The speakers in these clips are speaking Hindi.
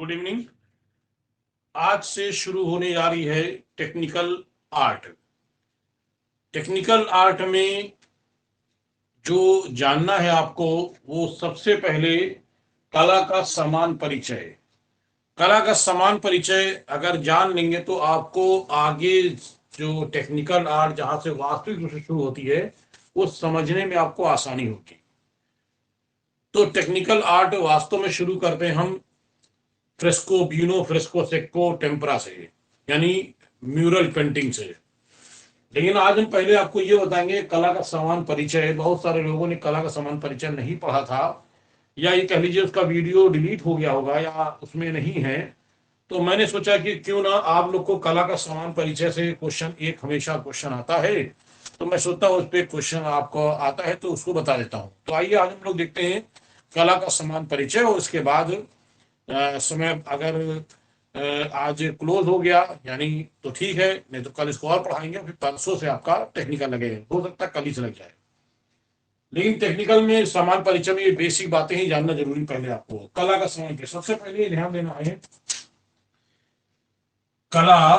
Good evening. आज से शुरू होने जा रही है टेक्निकल आर्ट। टेक्निकल आर्ट में जो जानना है आपको, वो सबसे पहले कला का समान परिचय। कला का समान परिचय अगर जान लेंगे तो आपको आगे जो टेक्निकल आर्ट जहां से वास्तविक रूप से शुरू होती है वो समझने में आपको आसानी होगी। तो टेक्निकल आर्ट वास्तव में शुरू करते हैं हम फ्रेस्को, ब्यूनो फ्रेस्को, सेक्को, टेम्परा से, यानी म्यूरल पेंटिंग से। लेकिन आज हम पहले आपको ये बताएंगे कला का समान परिचय। बहुत सारे लोगों ने कला का समान परिचय नहीं पढ़ा था, या ये कह लीजिए उसका वीडियो डिलीट हो गया होगा या उसमें नहीं है। तो मैंने सोचा कि क्यों ना आप लोग को कला का समान परिचय से क्वेश्चन एक हमेशा क्वेश्चन आता है, तो मैं सोचता हूँ उस पर क्वेश्चन आपको आता है तो उसको बता देता हूँ। तो आइए आज हम लोग देखते हैं कला का समान परिचय, और उसके बाद समय अगर आज क्लोज हो गया यानी तो ठीक है, नहीं तो कल इसको और पढ़ाएंगे, फिर परसों से आपका टेक्निकल लगेगा। हो सकता है कल ही से लग जाए, लेकिन टेक्निकल में समान परिचय में ये बेसिक बातें ही जानना जरूरी। पहले आपको कला का समान परिचय, सबसे पहले ध्यान देना है कला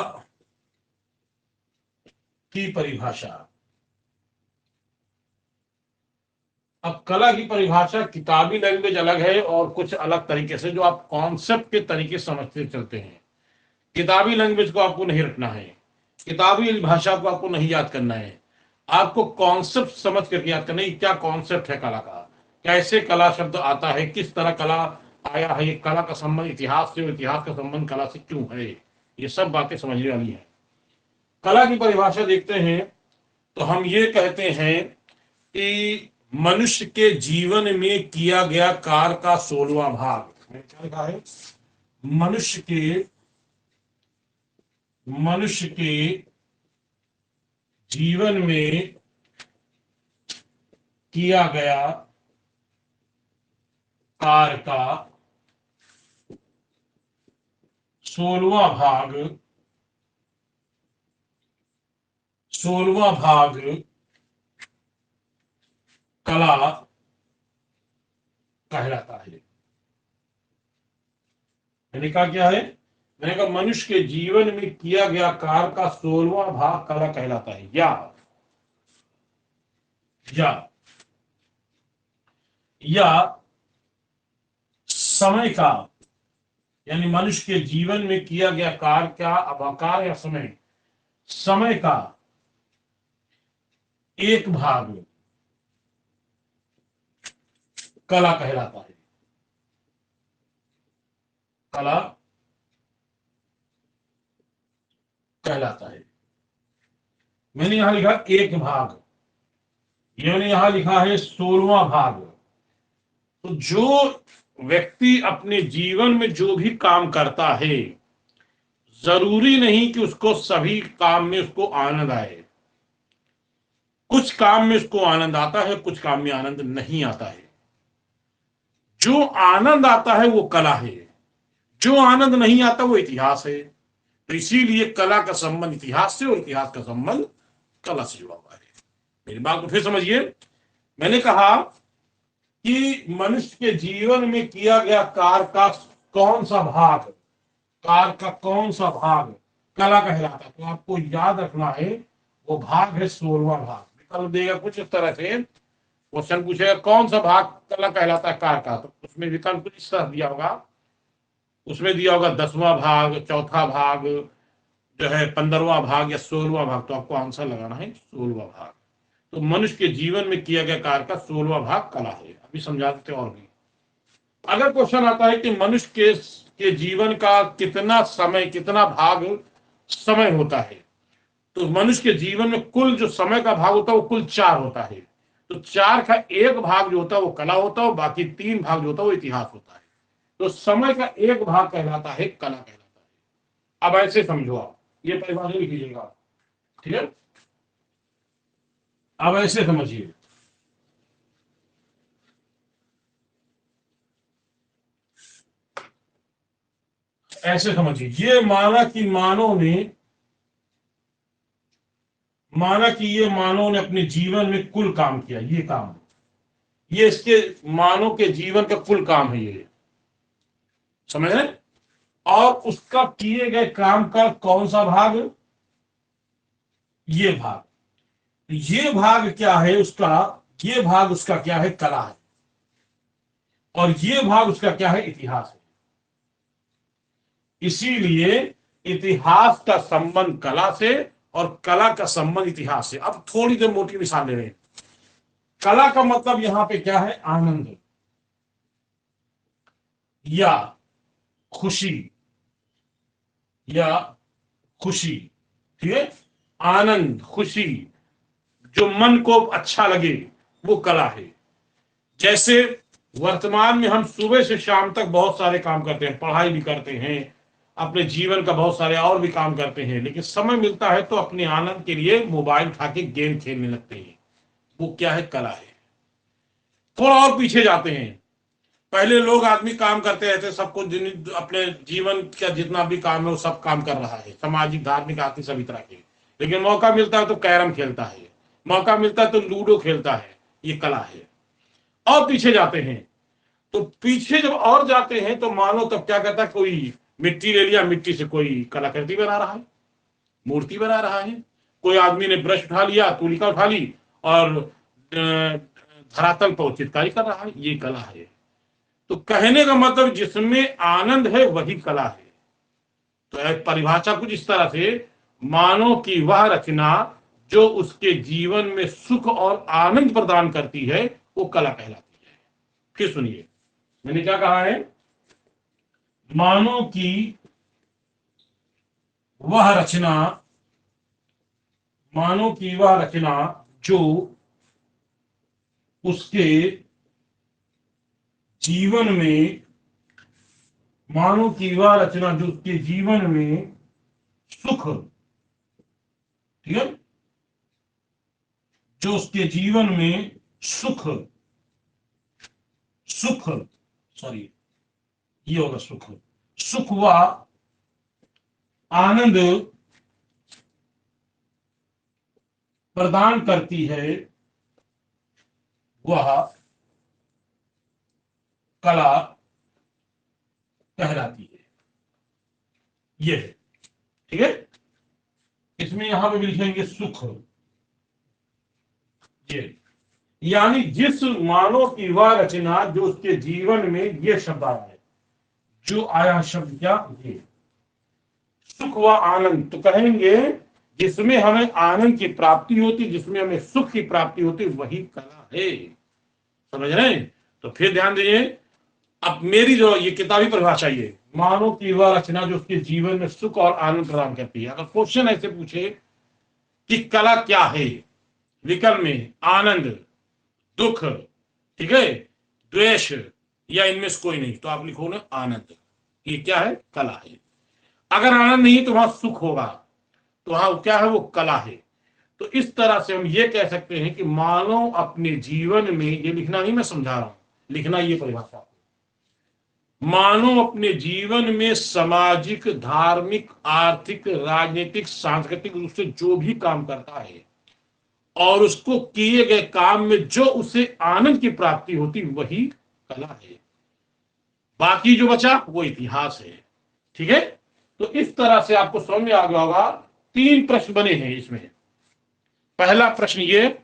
की परिभाषा। अब कला की परिभाषा किताबी लैंग्वेज अलग है और कुछ अलग तरीके से जो आप कॉन्सेप्ट के तरीके समझते चलते हैं। किताबी लैंग्वेज को आपको नहीं रखना है, किताबी भाषा को आपको नहीं याद करना है, आपको कॉन्सेप्ट समझ करके याद करना है। क्या कॉन्सेप्ट है कला का, कैसे कला शब्द आता है, किस तरह कला आया है, कला का संबंध इतिहास से, इतिहास का संबंध कला से क्यों है, ये सब बातें समझने वाली है। कला की परिभाषा देखते हैं तो हम ये कहते हैं कि मनुष्य के जीवन में किया गया कार्य का 16वां भाग। क्या लिखा है? मनुष्य के जीवन में किया गया कार्य का 16वां भाग कला कहलाता है। मैंने कहा क्या है? मैंने कहा मनुष्य के जीवन में किया गया कार्य का 16वां भाग कला कहलाता है। या समय का, यानी मनुष्य के जीवन में किया गया कार्य क्या, अब आकार या समय का एक भाग कला कहलाता है। कला कहलाता है। मैंने यहां लिखा एक भाग, मैंने यहां लिखा है 16वां भाग। तो जो व्यक्ति अपने जीवन में जो भी काम करता है, जरूरी नहीं कि उसको सभी काम में उसको आनंद आए। कुछ काम में उसको आनंद आता है, कुछ काम में आनंद नहीं आता है। जो आनंद आता है वो कला है, जो आनंद नहीं आता वो इतिहास है। तो इसीलिए कला का संबंध इतिहास से और इतिहास का संबंध कला से जुड़ा हुआ है। मेरी बात को फिर समझिए। मैंने कहा कि मनुष्य के जीवन में किया गया कार्य का कौन सा भाग, कार्य का कौन सा भाग कला कहलाता है। तो आपको याद रखना है वो भाग है 16वां भाग। विकल्प देगा कुछ इस तरह से, क्वेश्चन पूछेगा कौन सा भाग कला कहलाता है कार्य का, तो उसमें विकल्प कुछ इस तरह दिया होगा। उसमें दिया होगा 10वां भाग, चौथा भाग, जो है 15वां भाग या 16वां भाग। तो आपको आंसर लगाना है 16वां भाग। तो मनुष्य के जीवन में किया गया कार्य का 16वां भाग कला है। अभी समझा देते और भी। अगर क्वेश्चन आता है कि मनुष्य के जीवन का कितना समय, कितना भाग समय होता है, तो मनुष्य के जीवन में कुल जो समय का भाग होता है वो कुल 4 होता है। तो 4 का एक भाग जो होता है वो कला होता है, और बाकी 3 भाग जो होता है वो इतिहास होता है। तो समय का एक भाग कहलाता है कला कहलाता है। अब ऐसे समझो, आप ये परिभाषा लिख लीजिएगा, ठीक है? अब ऐसे समझिए, ऐसे समझिए। ये माना कि मानव ने अपने जीवन में कुल काम किया। ये काम, ये इसके मानव के जीवन का कुल काम है। ये समझ रहे? और उसका किए गए काम का कौन सा भाग, ये भाग, ये भाग क्या है उसका, ये भाग उसका क्या है, कला है, और ये भाग उसका क्या है, इतिहास है। इसीलिए इतिहास का संबंध कला से और कला का संबंध इतिहास से। अब थोड़ी देर मोटी मिसाल ले रहे हैं। कला का मतलब यहां पे क्या है, आनंद या खुशी, या खुशी, ठीक है, आनंद खुशी, जो मन को अच्छा लगे, वो कला है। जैसे वर्तमान में हम सुबह से शाम तक बहुत सारे काम करते हैं, पढ़ाई भी करते हैं, अपने जीवन का बहुत सारे और भी काम करते हैं, लेकिन समय मिलता है तो अपने आनंद के लिए मोबाइल उठा के गेम खेलने लगते हैं। वो क्या है, कला है। थोड़ा और पीछे जाते हैं। पहले लोग आदमी काम करते रहते, सबको अपने जीवन का जितना भी काम है वो सब काम कर रहा है, सामाजिक धार्मिक आर्थिक सभी तरह के, लेकिन मौका मिलता है तो कैरम खेलता है, मौका मिलता है तो लूडो खेलता है। ये कला है। और पीछे जाते हैं, तो पीछे जब और जाते हैं तो मानो तब क्या करता है, कोई मिट्टी ले लिया, मिट्टी से कोई कलाकृति बना रहा है, मूर्ति बना रहा है। कोई आदमी ने ब्रश उठा लिया, तूलिका उठा ली और धरातल पर चित्रकारी कर रहा है। ये कला है। तो कहने का मतलब जिसमें आनंद है वही कला है। तो एक परिभाषा कुछ इस तरह से, मानो कि वह रचना जो उसके जीवन में सुख और आनंद प्रदान करती है वो कला कहलाती है। फिर सुनिए, मैंने क्या कहा है, मानो कि वह रचना, मानो कि वह रचना जो उसके जीवन में, मानो कि वह रचना जो उसके जीवन में सुख, ठीक है, जो उसके जीवन में सुख, सुख, सॉरी ये होगा सुख, सुख व आनंद प्रदान करती है, वह कला कहलाती है। ये है, ठीक है। इसमें यहां पे भी लिखेंगे सुख, ये यानी जिस मानव की वह रचना जो उसके जीवन में, ये शब्द आया है, जो आया शब्द क्या, ये सुख व आनंद, तो कहेंगे जिसमें हमें आनंद की प्राप्ति होती, जिसमें हमें सुख की प्राप्ति होती, वही कला है। समझ रहे हैं। तो फिर ध्यान दीजिए, अब मेरी जो ये किताबी परिभाषा, ये मानव की वह रचना जो उसके जीवन में सुख और आनंद प्रदान करती है। अगर क्वेश्चन ऐसे पूछे कि कला क्या है, विकल्प में आनंद, दुख, ठीक है, द्वेष, या इनमें से कोई नहीं, तो आप लिखो ना आनंद। ये क्या है, कला है। अगर आनंद नहीं तो वहां सुख होगा, तो वहां क्या है, वो कला है। तो इस तरह से हम ये कह सकते हैं कि मानव अपने जीवन में, ये लिखना नहीं मैं समझा रहा हूं, लिखना ये परिभाषा, मानव अपने जीवन में सामाजिक, धार्मिक, आर्थिक, राजनीतिक, सांस्कृतिक रूप से जो भी काम करता है और उसको किए गए काम में जो उसे आनंद की प्राप्ति होती, वही कला है। बाकी जो बचा वो इतिहास है। ठीक है। तो इस तरह से आपको समझ में आ गया होगा। 3 प्रश्न बने हैं इसमें। पहला प्रश्न ये,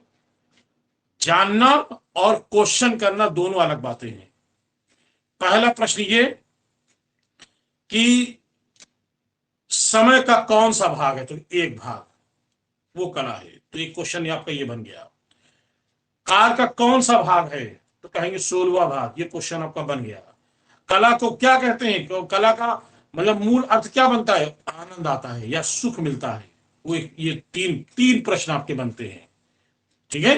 जानना और क्वेश्चन करना दोनों अलग बातें हैं। पहला प्रश्न ये कि समय का कौन सा भाग है, तो एक भाग, वो कला है। तो एक क्वेश्चन आपका ये बन गया। कार का कौन सा भाग है, तो कहेंगे 16वां भाग, ये क्वेश्चन आपका बन गया। कला को क्या कहते हैं, कला का मतलब मूल अर्थ क्या बनता है, आनंद आता है या सुख मिलता है। वो ये तीन प्रश्न आपके बनते हैं। ठीक है।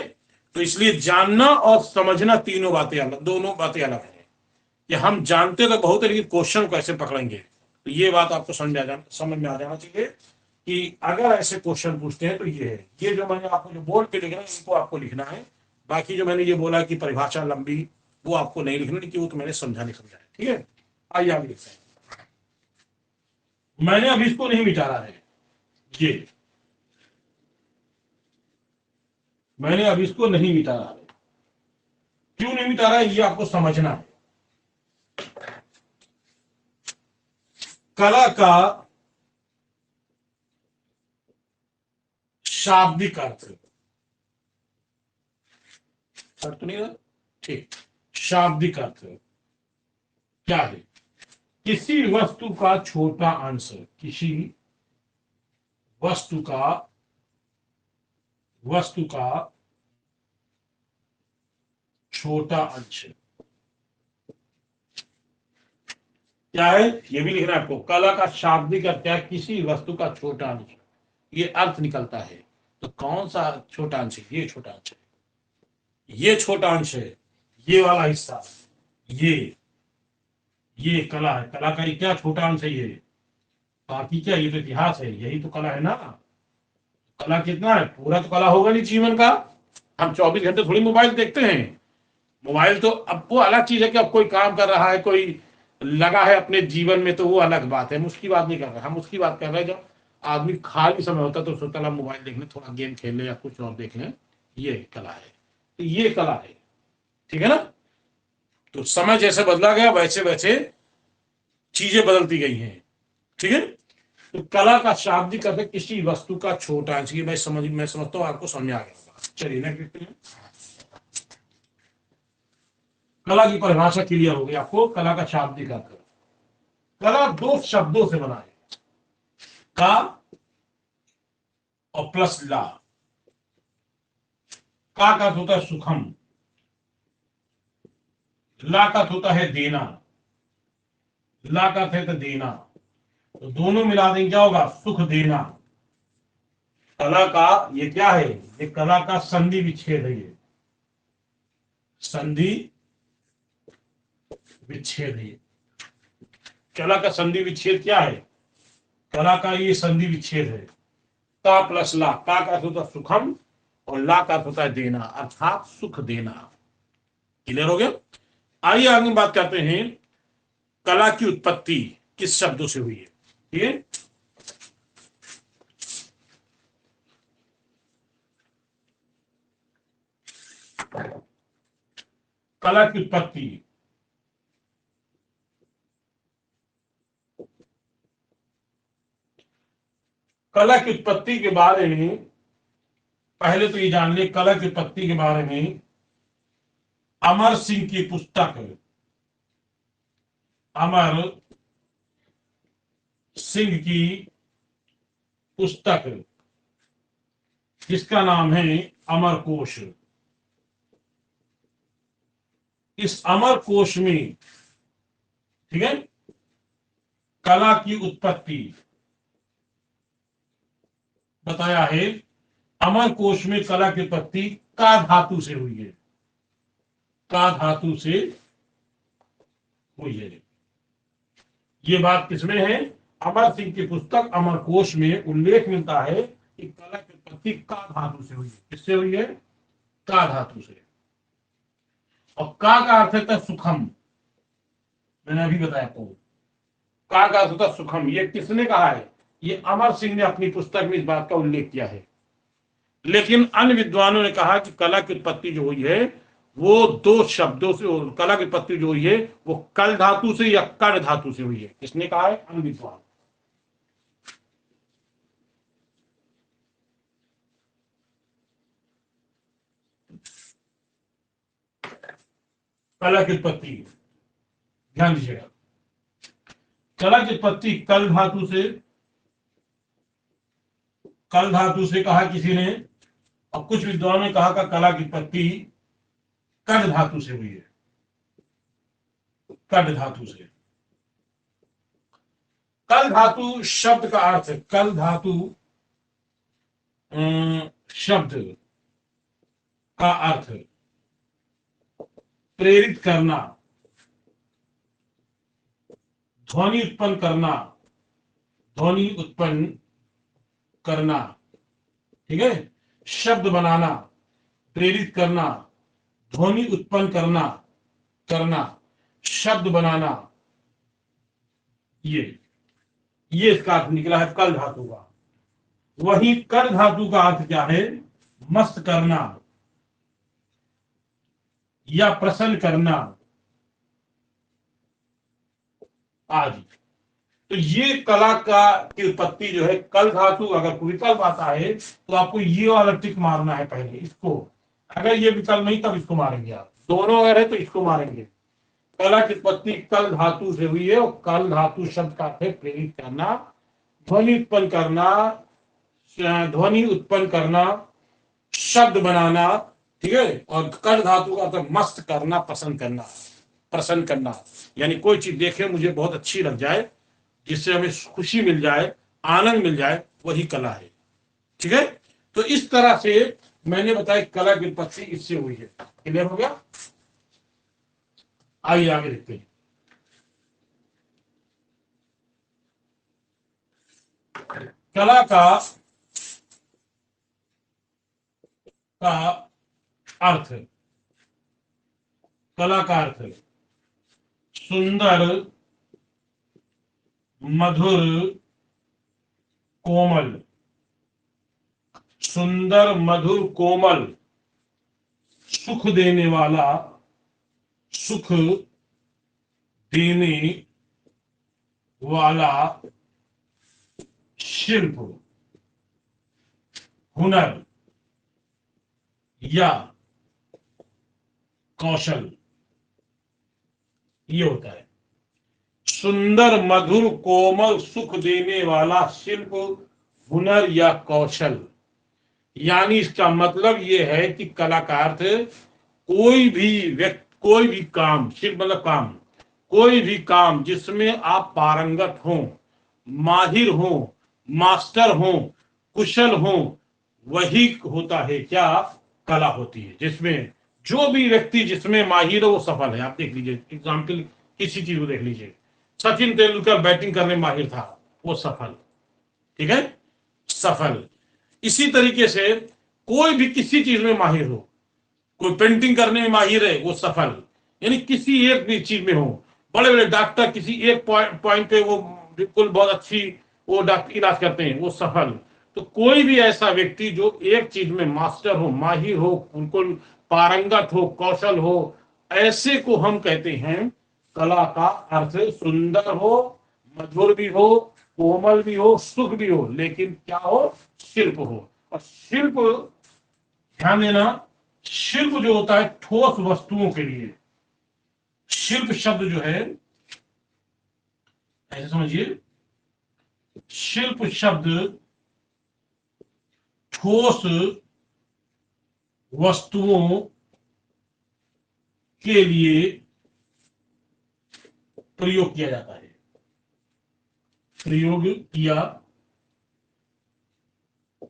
तो इसलिए जानना और समझना तीनों बातें अलग, दोनों बातें अलग है। कि हम जानते तो बहुत है, लेकिन क्वेश्चन को ऐसे पकड़ेंगे। तो ये बात आपको समझ में आ जाना चाहिए कि अगर ऐसे क्वेश्चन पूछते हैं तो ये है। ये जो मैंने आपको जो बोर्ड पे लिखना है, इनको आपको लिखना है। बाकी जो मैंने ये बोला कि परिभाषा लंबी, वो आपको नहीं लिखनी, क्योंकि वो तो मैंने समझाने समझाया। ठीक है। आइए आगे लिखते हैं। मैंने अभी इसको नहीं मिटा रहा है, ये मैंने अभी इसको नहीं मिटा रहा है। क्यों नहीं मिटा रहा है, ये आपको समझना है। कला का शाब्दिक अर्थ तो नहीं रहा, ठीक। शाब्दिक अर्थ क्या है? किसी वस्तु का छोटा अंश, किसी वस्तु का छोटा अंश क्या है? ये भी लिखना है आपको। कला का शाब्दिक अर्थ क्या है? किसी वस्तु का छोटा अंश, ये अर्थ निकलता है। तो कौन सा छोटा अंश है? ये छोटा अंश है, ये छोटा अंश है, ये वाला हिस्सा, ये कला है। कला का ये क्या छोटा अंश है ये? बाकी क्या, ये तो इतिहास है, यही तो कला है ना। कला कितना है? पूरा तो कला होगा नहीं जीवन का। हम 24 घंटे थोड़ी मोबाइल देखते हैं। मोबाइल तो अब वो अलग चीज है कि अब कोई काम कर रहा है, कोई लगा है अपने जीवन में, तो वो अलग बात है। हम उसकी बात नहीं कर रहे, हम उसकी बात कर रहे हैं जब आदमी खाली समय होता है तो सोचता है मोबाइल देख ले, थोड़ा गेम खेल ले या कुछ और देख ले। ये कला है, तो ये कला है, ठीक है ना। तो समय जैसे बदला गया वैसे वैसे चीजें बदलती गई हैं, ठीक है। तो कला का शाब्दिक अर्थ किसी वस्तु का छोटा अंश। मैं समझता हूँ आपको समझ आ गया होगा। चलिए नेक्स्ट देखते हैं। कला की परिभाषा क्लियर हो गई आपको। कला का शाब्दिक अर्थ, कला दो शब्दों से बना है, का और प्लस ला। का अर्थ होता है सुखम, ला का अर्थ होता है देना, ला का अर्थ है तो देना, तो दोनों मिला देंगे क्या होगा? सुख देना। कला का ये क्या है? ये कला का संधि विच्छेद है, ये संधि विच्छेद है। कला का संधि विच्छेद क्या है? कला का ये संधि विच्छेद है। का प्लस ला, का अर्थ होता है सुखम और ला का अर्थ होता है देना, अर्थात सुख देना। क्लियर हो गया? आइए आगे बात करते हैं। कला की उत्पत्ति किस शब्दों से हुई है? ठीक है, कला की उत्पत्ति, कला की उत्पत्ति के बारे में पहले तो ये जान ले। कला की उत्पत्ति के बारे में अमर सिंह की पुस्तक, अमर सिंह की पुस्तक जिसका नाम है अमर कोश। इस अमर कोश में, ठीक है, कला की उत्पत्ति बताया है। अमर कोश में कला की उत्पत्ति का धातु से हुई है, का धातु से हुई है। ये बात किसमें है? अमर सिंह की पुस्तक अमर कोश में उल्लेख मिलता है कि कला की उत्पत्ति का धातु से हुई है। किससे हुई है? का धातु से। और का अर्थ है सुखम, मैंने अभी बताया आपको। का अर्थ होता सुखम। ये किसने कहा है? ये अमर सिंह ने अपनी पुस्तक में इस बात का उल्लेख किया है। लेकिन अन्य विद्वानों ने कहा कि कला की उत्पत्ति जो हुई है वो दो शब्दों से, कला की उत्पत्ति जो हुई है वो कल धातु से या कड़ धातु से हुई है। किसने कहा है? अन्य विद्वान। कला की उत्पत्ति ध्यान दीजिएगा। कला की उत्पत्ति कल धातु से, कल धातु से कहा किसी ने, और कुछ विद्वानों ने कहा कि कला की उत्पत्ति कड़ धातु से हुई है, कड़ धातु से। कल धातु शब्द का अर्थ है, कल धातु शब्द का अर्थ प्रेरित करना, ध्वनि उत्पन्न करना, ध्वनि उत्पन्न करना, ठीक है। शब्द बनाना, प्रेरित करना, ध्वनि उत्पन्न करना, करना, शब्द बनाना, ये इसका अर्थ निकला है कल धातु का। वही कर धातु का अर्थ क्या है? मस्त करना या प्रसन्न करना आदि। तो ये कला का की उत्पत्ति जो है, कल धातु अगर विकल्प आता है तो आपको ये वाला टिक मारना है पहले इसको। अगर ये विकल्प नहीं तब इसको मारेंगे आप, दोनों अगर है तो इसको मारेंगे। कला की उत्पत्ति कल धातु से हुई है, और कल धातु शब्द का अर्थ है प्रेरित करना, ध्वनि उत्पन्न करना, ध्वनि उत्पन्न करना, शब्द बनाना, ठीक है। और कर धातु का अर्थ मस्त करना, पसंद करना, प्रसन्न करना, यानी कोई चीज देखे मुझे बहुत अच्छी लग जाए, जिससे हमें खुशी मिल जाए, आनंद मिल जाए, वही कला है, ठीक है। तो इस तरह से मैंने बताया कला की उत्पत्ति इससे हुई है। क्लियर हो गया? आइए आगे देखते हैं। कला का अर्थ, कला का अर्थ सुंदर, मधुर, कोमल। सुंदर, मधुर, कोमल, सुख देने वाला, सुख देने वाला, शिल्प, हुनर या कौशल, ये होता है। सुंदर, मधुर, कोमल, सुख देने वाला, शिल्प, हुनर या कौशल। यानी इसका मतलब यह है कि कला का अर्थ कोई भी व्यक्ति, कोई भी काम, शिल्प मतलब काम, कोई भी काम जिसमें आप पारंगत हो, माहिर हो, मास्टर हो, कुशल हो, वही होता है क्या? कला होती है। जिसमें जो भी व्यक्ति जिसमें माहिर हो वो सफल है। आप देख लीजिए एग्जाम्पल, किसी चीज को देख लीजिए, सचिन तेंदुलकर बैटिंग करने में माहिर था, वो सफल, ठीक है, सफल। इसी तरीके से कोई भी किसी चीज में माहिर हो, कोई पेंटिंग करने में माहिर है, वो सफल, यानी किसी एक भी चीज में हो। बड़े बड़े डॉक्टर किसी एक पॉइंट पे वो बिल्कुल बहुत अच्छी वो डॉक्टर इलाज करते हैं, वो सफल। तो कोई भी ऐसा व्यक्ति जो एक चीज में मास्टर हो, माहिर हो, बिल्कुल पारंगत हो, कौशल हो, ऐसे को हम कहते हैं कला का अर्थ सुंदर हो, मधुर भी हो, कोमल भी हो, सुख भी हो, लेकिन क्या हो? शिल्प हो। और शिल्प, ध्यान देना, शिल्प जो होता है ठोस वस्तुओं के लिए। शिल्प शब्द जो है, ऐसे समझिए, शिल्प शब्द ठोस वस्तुओं के लिए प्रयोग किया जाता है, प्रयोग किया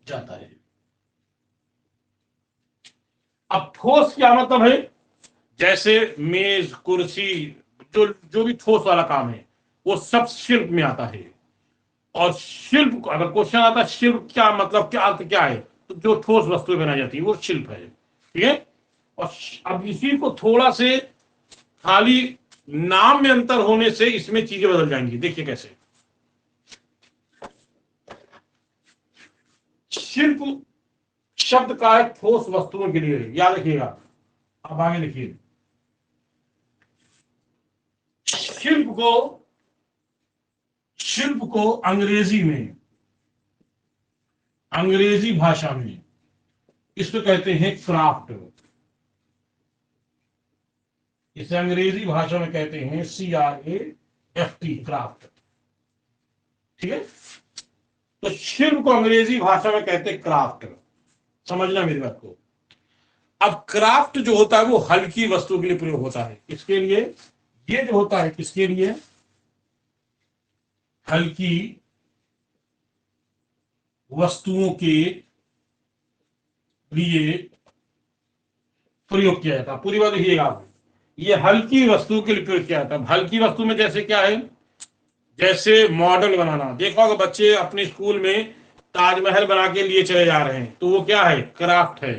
जाता है। अब ठोस क्या मतलब है? जैसे मेज, कुर्सी, जो भी ठोस वाला काम है वो सब शिल्प में आता है। और शिल्प, अगर क्वेश्चन आता है शिल्प क्या मतलब, क्या अर्थ क्या है, तो जो ठोस वस्तुएं बनाई जाती है वो शिल्प है, ठीक है। और अब इसी को थोड़ा से खाली नाम में अंतर होने से इसमें चीजें बदल जाएंगी। देखिए कैसे। शिल्प शब्द का है ठोस वस्तुओं के लिए, याद रखिएगा। अब आगे लिखिए, शिल्प को अंग्रेजी में, अंग्रेजी भाषा में इसको कहते हैं क्राफ्ट। इसे अंग्रेजी भाषा में कहते हैं CRAFT, क्राफ्ट, ठीक है। तो शिल्प को अंग्रेजी भाषा में कहते हैं क्राफ्ट, समझना मेरी बात को। अब क्राफ्ट जो होता है वो हल्की वस्तु के लिए प्रयोग होता है। इसके लिए ये जो होता है किसके लिए? हल्की वस्तुओं के लिए प्रयोग किया जाता है। पूरी बात देखिएगा आप, ये हल्की वस्तु के लिए प्रयोग किया जाता है। हल्की वस्तु में जैसे क्या है, जैसे मॉडल बनाना। देखो अगर बच्चे अपने स्कूल में ताजमहल बना के लिए चले जा रहे हैं तो वो क्या है? क्राफ्ट है।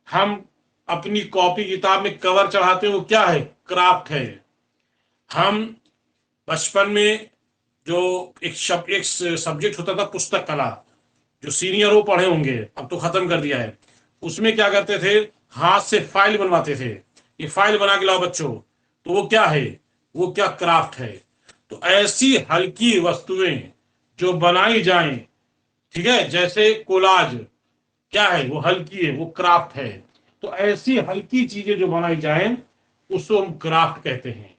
हम अपनी कॉपी किताब में कवर चढ़ाते हैं, वो क्या है? क्राफ्ट है। हम बचपन में जो एक सब्जेक्ट होता था पुस्तक कला, जो सीनियर वो पढ़े होंगे, अब तो खत्म कर दिया है, उसमें क्या करते थे? हाथ से फाइल बनवाते थे। ये फाइल बना के लाओ बच्चों, तो वो क्या है? वो क्या? क्राफ्ट है। तो ऐसी हल्की वस्तुएं जो बनाई जाएं, ठीक है, जैसे कोलाज क्या है, वो हल्की है, वो क्राफ्ट है। तो ऐसी हल्की चीजें जो बनाई जाएं उसको हम क्राफ्ट कहते हैं।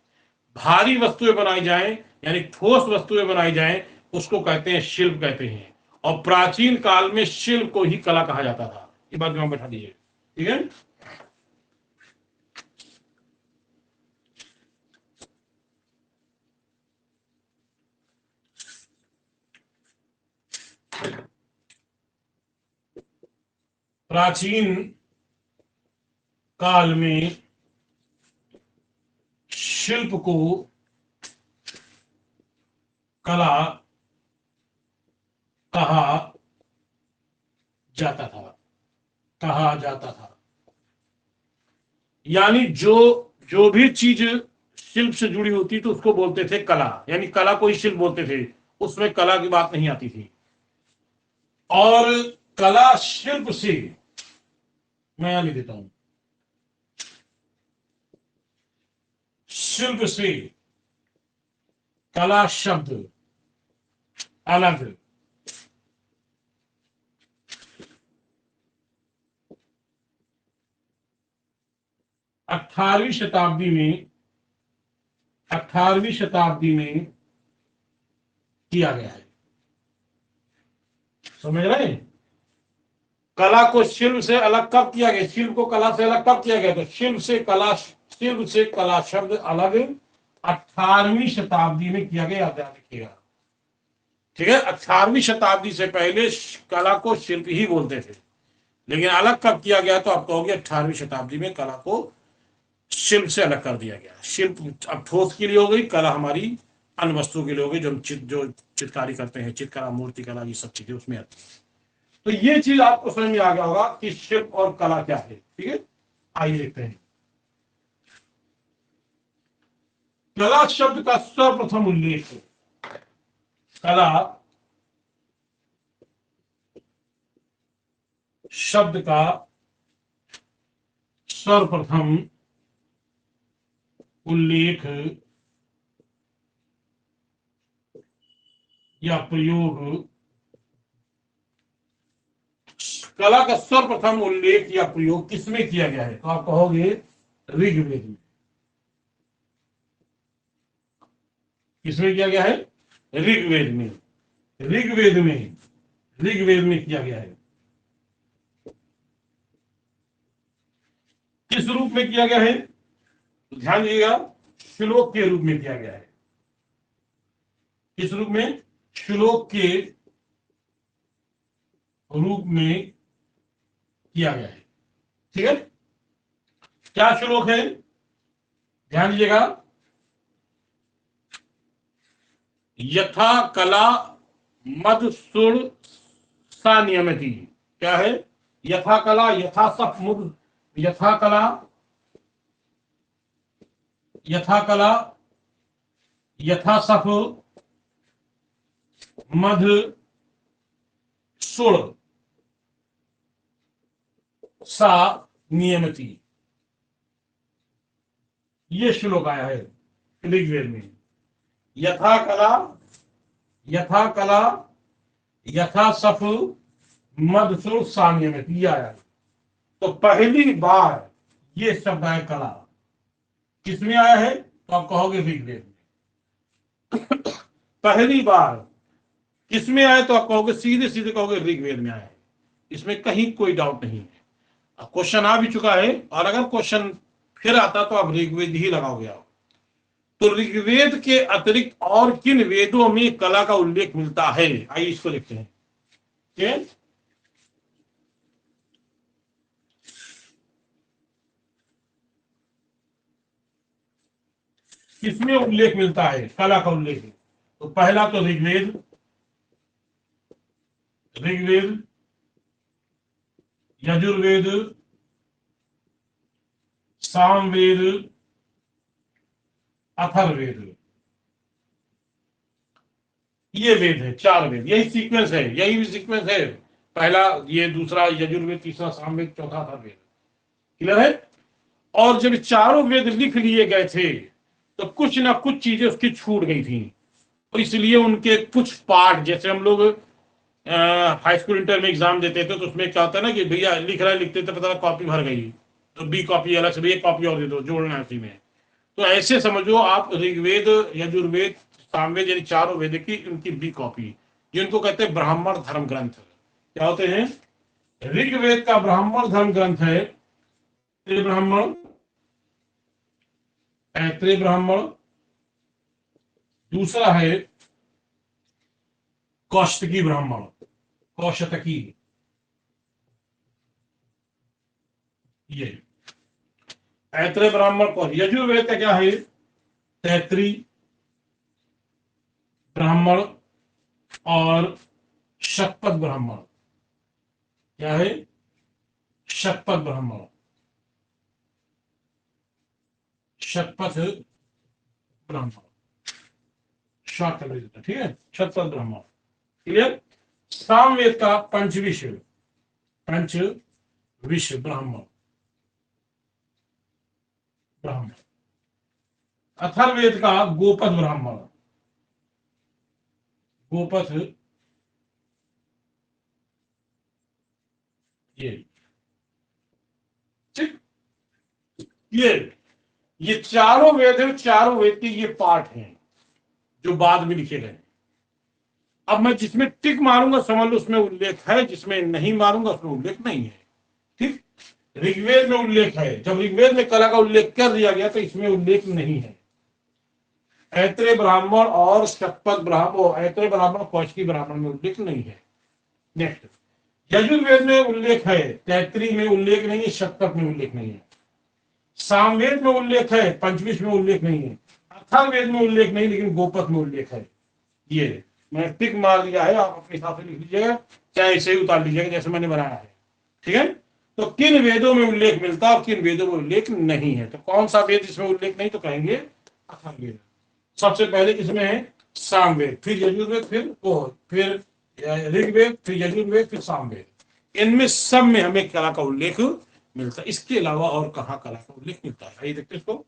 भारी वस्तुएं बनाई जाएं यानी ठोस वस्तुएं बनाई जाएं उसको कहते हैं शिल्प कहते हैं। और प्राचीन काल में शिल्प को ही कला कहा जाता था। ये बात में बैठा दीजिए, ठीक है। प्राचीन काल में शिल्प को कला कहा जाता था, कहा जाता था। यानी जो जो भी चीज शिल्प से जुड़ी होती तो उसको बोलते थे कला, यानी कला को ही शिल्प बोलते थे, उसमें कला की बात नहीं आती थी। और कला शिल्प से, मैं यहां लिख देता हूं, शिल्प से कला शब्द अलग 18वीं शताब्दी में 18वीं शताब्दी में किया गया है। समझ रहे हैं? कला को शिल्प से अलग कब किया गया, शिल्प को कला से अलग कब किया गया? तो शिल्प से कला शब्द अलग 18वीं शताब्दी में किया गया, याद रखिएगा, ठीक है। 18वीं शताब्दी से पहले कला को शिल्प ही बोलते थे, लेकिन अलग कब किया गया? तो आप कहोगे 18वीं शताब्दी में कला को शिल्प से अलग कर दिया गया। शिल्प अब ठोस के लिए हो गई, कला हमारी अन्य वस्तुओं के लिए हो गई, जो हम जो चित्रकारी करते हैं, चित्रकला, मूर्ति कला, ये सब चीजें उसमें आती है। तो ये चीज आपको समझ में आ गया होगा कि शिल्प और कला क्या है, ठीक है। आइए देखते हैं। कला शब्द का सर्वप्रथम उल्लेख, कला शब्द का सर्वप्रथम उल्लेख या प्रयोग, कला का सर्वप्रथम उल्लेख या प्रयोग किसमें किया गया है? तो आप कहोगे ऋग्वेद में। किसमें किया गया है? ऋग्वेद में। ऋग्वेद में, ऋग्वेद में किया गया है। किस रूप में किया गया है? ध्यान दीजिएगा, श्लोक के रूप में किया गया है। किस रूप में? श्लोक के रूप में किया गया है, ठीक है। क्या श्लोक है? ध्यान दीजिएगा, यथा कला मधुसूर सा नियमति। क्या है? यथा कला, यथा सफ मुद, यथा कला, यथा कला, यथा सफ मध सुर सा नियमति। ये श्लोक आया है ऋग्वेद में। यथा कला, यथा कला, यथा सफ मधुसूर सा नियमति, ये आया। तो पहली बार ये शब्द है कला, किसमें आया है? तो आप कहोगे ऋग्वेद में। पहली बार किसमें आया? तो आप कहोगे, सीधे सीधे कहोगे ऋग्वेद में आया है। इसमें कहीं कोई डाउट नहीं है। अब क्वेश्चन आ भी चुका है, और अगर क्वेश्चन फिर आता तो आप ऋग्वेद ही लगाओगे आप। तो ऋग्वेद के अतिरिक्त और किन वेदों में कला का उल्लेख मिलता है? आइए इसको देखते हैं। ठीक? किसमें उल्लेख मिलता है कला का उल्लेख? तो पहला तो ऋग्वेद, ऋग्वेद, यजुर्वेद, सामवेद, अथर्ववेद। ये वेद है, 4 वेद, यही सीक्वेंस है, यही भी सीक्वेंस है। पहला ये, दूसरा यजुर्वेद, तीसरा सामवेद, चौथा अथर्ववेद। क्लियर है? और जब चारों वेद लिख लिए गए थे तो कुछ ना कुछ चीजें उसकी छूट गई थी। और इसलिए उनके कुछ पार्ट, जैसे हम लोग हाई स्कूल इंटर में एग्जाम देते थे तो उसमें क्या होता है ना कि भैया लिख रहा है, लिखते थे पता कॉपी भर गई, तो बी कॉपी अलग से, भैया कॉपी और दे दो, जोड़ना है उसी में। तो ऐसे समझो आप, ऋग्वेद, यजुर्वेद, सामवेद, यानी चारों वेद की उनकी बी कॉपी, जिनको कहते हैं ब्राह्मण धर्म ग्रंथ। क्या होते हैं? ऋग्वेद का ब्राह्मण धर्म ग्रंथ है त्रिब्राह्मण, त्रिब्राह्मण। दूसरा है कौशिकी ब्राह्मण, कौशतकी, ये ऐत्रेय ब्राह्मण को। यजुर्वेद का क्या है? तैतरी ब्राह्मण और शतपथ ब्राह्मण। क्या है? शतपथ ब्राह्मण, शतपथ ब्राह्मण, शॉर्ट कर देता, ठीक है, शतपथ ब्राह्मण। क्लियर? सामवेद का पंचविश, पंच विश्व ब्राह्मण, ब्राह्मण। अथर्ववेद का गोपथ ब्राह्मण, गोपथ, ये ठीक। ये चारों वेद है, चारों वेद के ये पार्ट हैं जो बाद में लिखे गए। अब मैं जिसमें टिक मारूंगा समझ लो उसमें उल्लेख है, जिसमें नहीं मारूंगा उसमें उल्लेख नहीं है। ठीक? ऋग्वेद में उल्लेख है, जब ऋग्वेद में कला का उल्लेख कर दिया गया तो इसमें उल्लेख नहीं है। ऐत्रेय ब्राह्मण और शतपथ ब्राह्मण, ऐत्रेय ब्राह्मण कौशिकी ब्राह्मण में उल्लेख नहीं है। नेक्स्ट, यजुर्वेद में उल्लेख है, तैतरी में उल्लेख नहीं है, शतपथ में उल्लेख नहीं है। सामवेद में उल्लेख है, पंचविश में उल्लेख नहीं है। अथर्ववेद में उल्लेख नहीं, लेकिन गोपथ में उल्लेख है। ये मैं टिक मार दिया है, आप अपने हिसाब से लिख लीजिएगा, चाहे इसे ही उतार लीजिएगा जैसे मैंने बनाया है। ठीक है? तो किन वेदों में उल्लेख मिलता है और किन वेदों में उल्लेख नहीं है? तो कौन सा वेद इसमें उल्लेख नहीं, तो कहेंगे अथर्ववेद। सबसे पहले इसमें है सामवेद, फिर यजुर्वेद, फिर ऋग्वेद, फिर यजुर्वेद, फिर सामवेद। इनमें सब में हमें कला का उल्लेख मिलता है। इसके अलावा और कहाँ कला का उल्लेख मिलता है? आइए देखते इसको।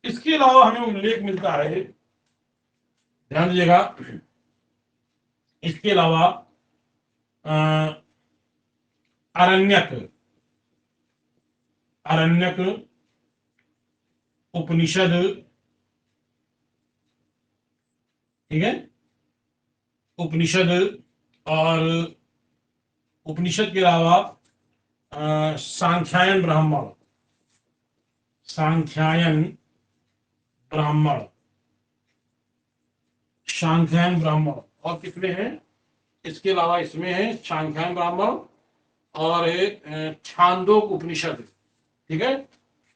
इसके अलावा हमें उल्लेख मिलता है, ध्यान दीजिएगा, इसके अलावा अरण्यक, अरण्यक, उपनिषद, ठीक है, उपनिषद, और उपनिषद के अलावा सांख्यायन ब्राह्मण, सांख्यायन ब्राह्मण, सांख्यायन ब्राह्मण। और कितने हैं इसके अलावा? इसमें है सांख्यायन ब्राह्मण और छांदोग उपनिषद, ठीक है,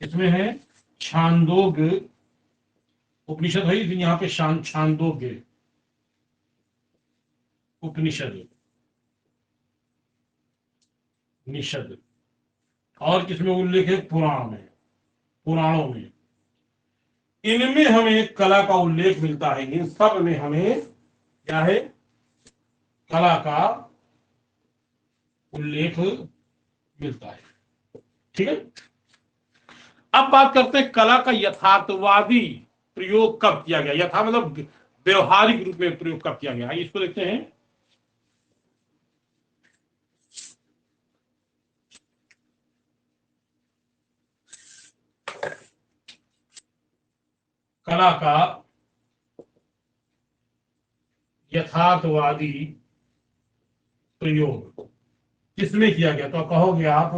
इसमें है छांदोग उपनिषद है, यहाँ पे छांदोग उपनिषद, निषद। और किसमें उल्लेख है? पुराण में, पुराणों में। इनमें हमें कला का उल्लेख मिलता है, इन सब में हमें क्या है? कला का उल्लेख मिलता है। ठीक है? अब बात करते हैं कला का यथार्थवादी प्रयोग कब किया गया। यथा मतलब व्यवहारिक रूप में प्रयोग कब किया गया, इसको देखते हैं। कला का यथार्थवादी प्रयोग किसमें किया गया? तो कहोगे आप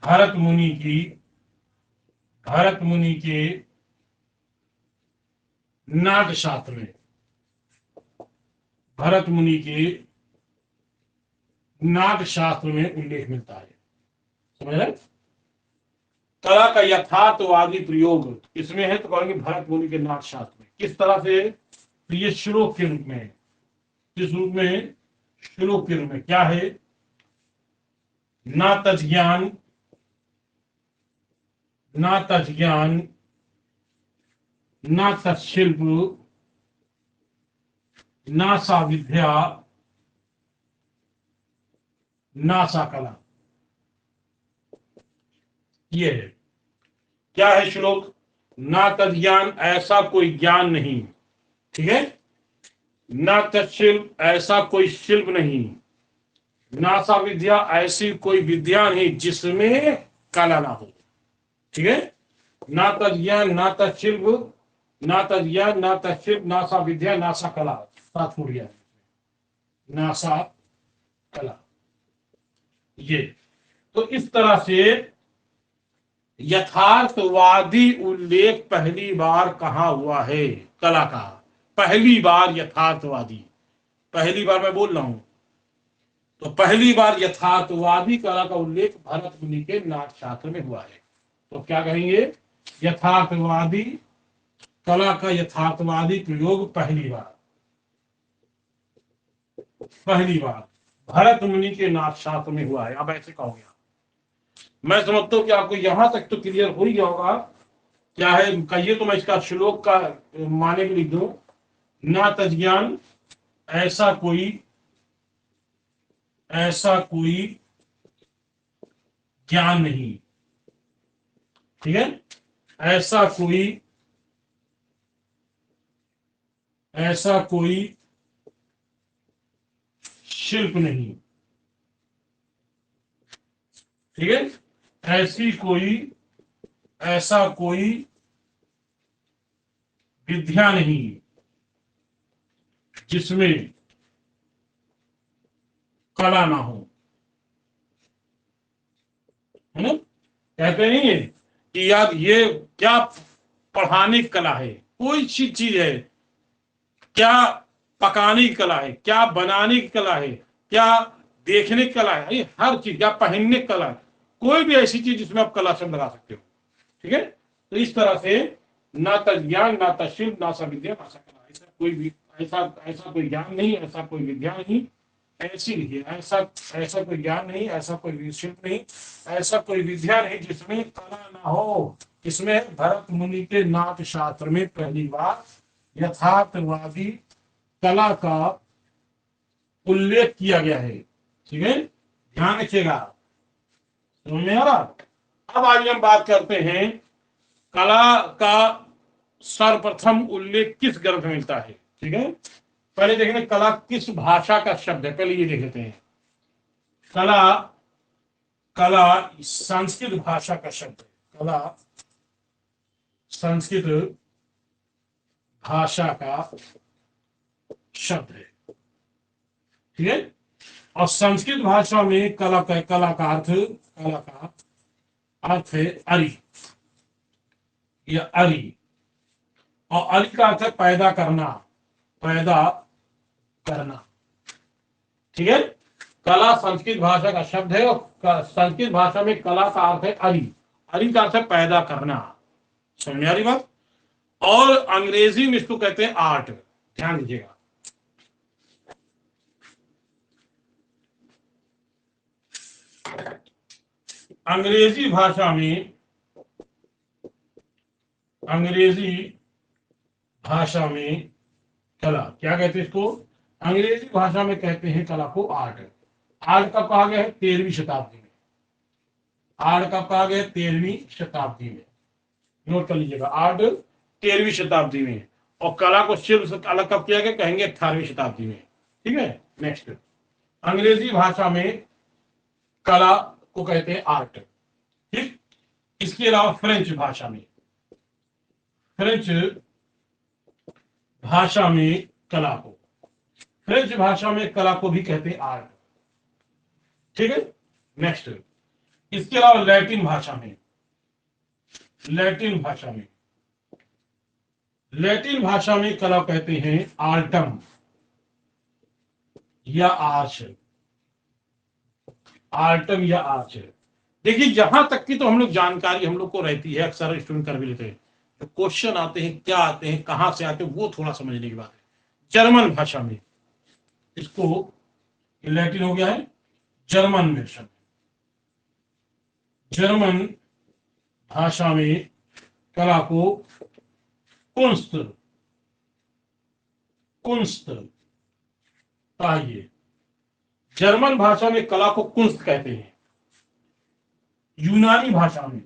भरत मुनि की, भरत मुनि के नाट्यशास्त्र में, भरत मुनि के नाट्यशास्त्र में उल्लेख मिलता है। समझ रहे? कला का यथार्थवादी प्रयोग इसमें है, तो कहेंगे भरत मुनि के नाट्यशास्त्र में। किस तरह से? तो ये श्लोक के रूप में, किस रूप में? श्लोक के रूप में। क्या है? ना तज ज्ञान, ना तज ज्ञान, ना तत्शिल्प, ना सा विद्या, ना सा कला। ये है, क्या है श्लोक? ना तज्ज्ञान, ऐसा कोई ज्ञान नहीं, ठीक है, ना तत्शिल्प, ऐसा कोई शिल्प नहीं, ना सा विद्या, ऐसी कोई विद्या नहीं जिसमें कला ना हो, ठीक है, ना तज्ज्ञान, ना तत्शिल्प, ना तज्ज्ञान, ना तत्शिल्प, ना सा विद्या, ना सा कला, सात छूट गया, ना सा कला। ये तो इस तरह से यथार्थवादी उल्लेख पहली बार कहां हुआ है कला का? पहली बार यथार्थवादी, पहली बार मैं बोल रहा हूं, तो पहली बार यथार्थवादी कला का उल्लेख भरत मुनि के नाट्यशास्त्र में हुआ है। तो क्या कहेंगे? यथार्थवादी कला का यथार्थवादी प्रयोग पहली बार, पहली बार भरत मुनि के नाट्यशास्त्र में हुआ है। अब ऐसे कहोगे, मैं समझता हूं कि आपको यहां तक तो क्लियर हो ही गया होगा। क्या है कहिए, तो मैं इसका श्लोक का माने भी लिख दूं। ना तज्ज्ञान, ऐसा कोई, ऐसा कोई ज्ञान नहीं, ठीक है, ऐसा कोई, ऐसा कोई शिल्प नहीं, ठीक है, ऐसी कोई, ऐसा कोई विद्या नहीं जिसमें कला ना हो, है ना? कहते नहीं है कि यार ये क्या पढ़ाने की कला है, कोई सी चीज है, क्या पकाने की कला है, क्या बनाने की कला है, क्या देखने की कला है, हर चीज, क्या पहनने की कला है, कोई भी ऐसी चीज जिसमें आप कला शब्द लगा सकते हो, ठीक है। तो इस तरह से ना तज्ञान, ना तशिल्प, ना सा विद्या, ना सा कला, ऐसा कोई भी, ऐसा ऐसा कोई ज्ञान नहीं, ऐसा कोई विद्या नहीं, ऐसी लिखिए, ऐसा ऐसा कोई ज्ञान नहीं, ऐसा कोई शिल्प नहीं, ऐसा कोई विद्या नहीं जिसमें कला ना हो। इसमें भरत मुनि के नाट्य शास्त्र में पहली बार यथार्थवादी कला का उल्लेख किया गया है, ठीक है, ध्यान रखिएगा, समझ में आ रहा? अब आइए हम बात करते हैं कला का सर्वप्रथम उल्लेख किस ग्रंथ में मिलता है, ठीक है। पहले देखेंगे कला किस भाषा का शब्द है, पहले ये देख लेते हैं। कला, कला संस्कृत भाषा का शब्द है, कला संस्कृत भाषा का शब्द है, ठीक है। और संस्कृत भाषा में कला का, कला का अर्थ, कला का अर्थ है अरि, या अरि, और अरि का अर्थ है पैदा करना, पैदा करना, ठीक है। कला संस्कृत भाषा का शब्द है, और संस्कृत भाषा में कला का अर्थ है अरि, अरि का अर्थ है पैदा करना, समझ में आ रही बात? और अंग्रेजी में इसको कहते हैं आर्ट, ध्यान दीजिएगा। अंग्रेजी भाषा में, अंग्रेजी भाषा में कला क्या कहते हैं? इसको अंग्रेजी भाषा में कहते हैं कला को आर्ट। आर्ट कब कहा गया है? 13वीं शताब्दी में। आर्ट कब कहा गया? 13वीं शताब्दी में, नोट कर लीजिएगा, आर्ट 13वीं शताब्दी में। और कला को शिल्प अलग कब किया गया? कहेंगे 18वीं शताब्दी में, ठीक है। नेक्स्ट, अंग्रेजी भाषा में कला को कहते हैं आर्ट, ठीक। इसके अलावा फ्रेंच भाषा में, फ्रेंच भाषा में कला को, फ्रेंच भाषा में कला को भी कहते हैं आर्ट, ठीक है। नेक्स्ट, इसके अलावा लैटिन भाषा में, लैटिन भाषा में, लैटिन भाषा में कला कहते हैं आर्टम या आर्च, आर्टम या आर्च। देखिए यहां तक की तो हम लोग जानकारी हम लोग को रहती है, अक्सर स्टूडेंट कर भी लेते हैं। तो क्वेश्चन आते हैं, क्या आते हैं, कहां से आते हैं, वो थोड़ा समझने की बात है। जर्मन भाषा में, इसको लैटिन हो गया है, जर्मन भाषा, जर्मन भाषा में कला को कुंस्त, कुंस्त कहिए। जर्मन भाषा में कला को कुंस्त कहते हैं। यूनानी भाषा में,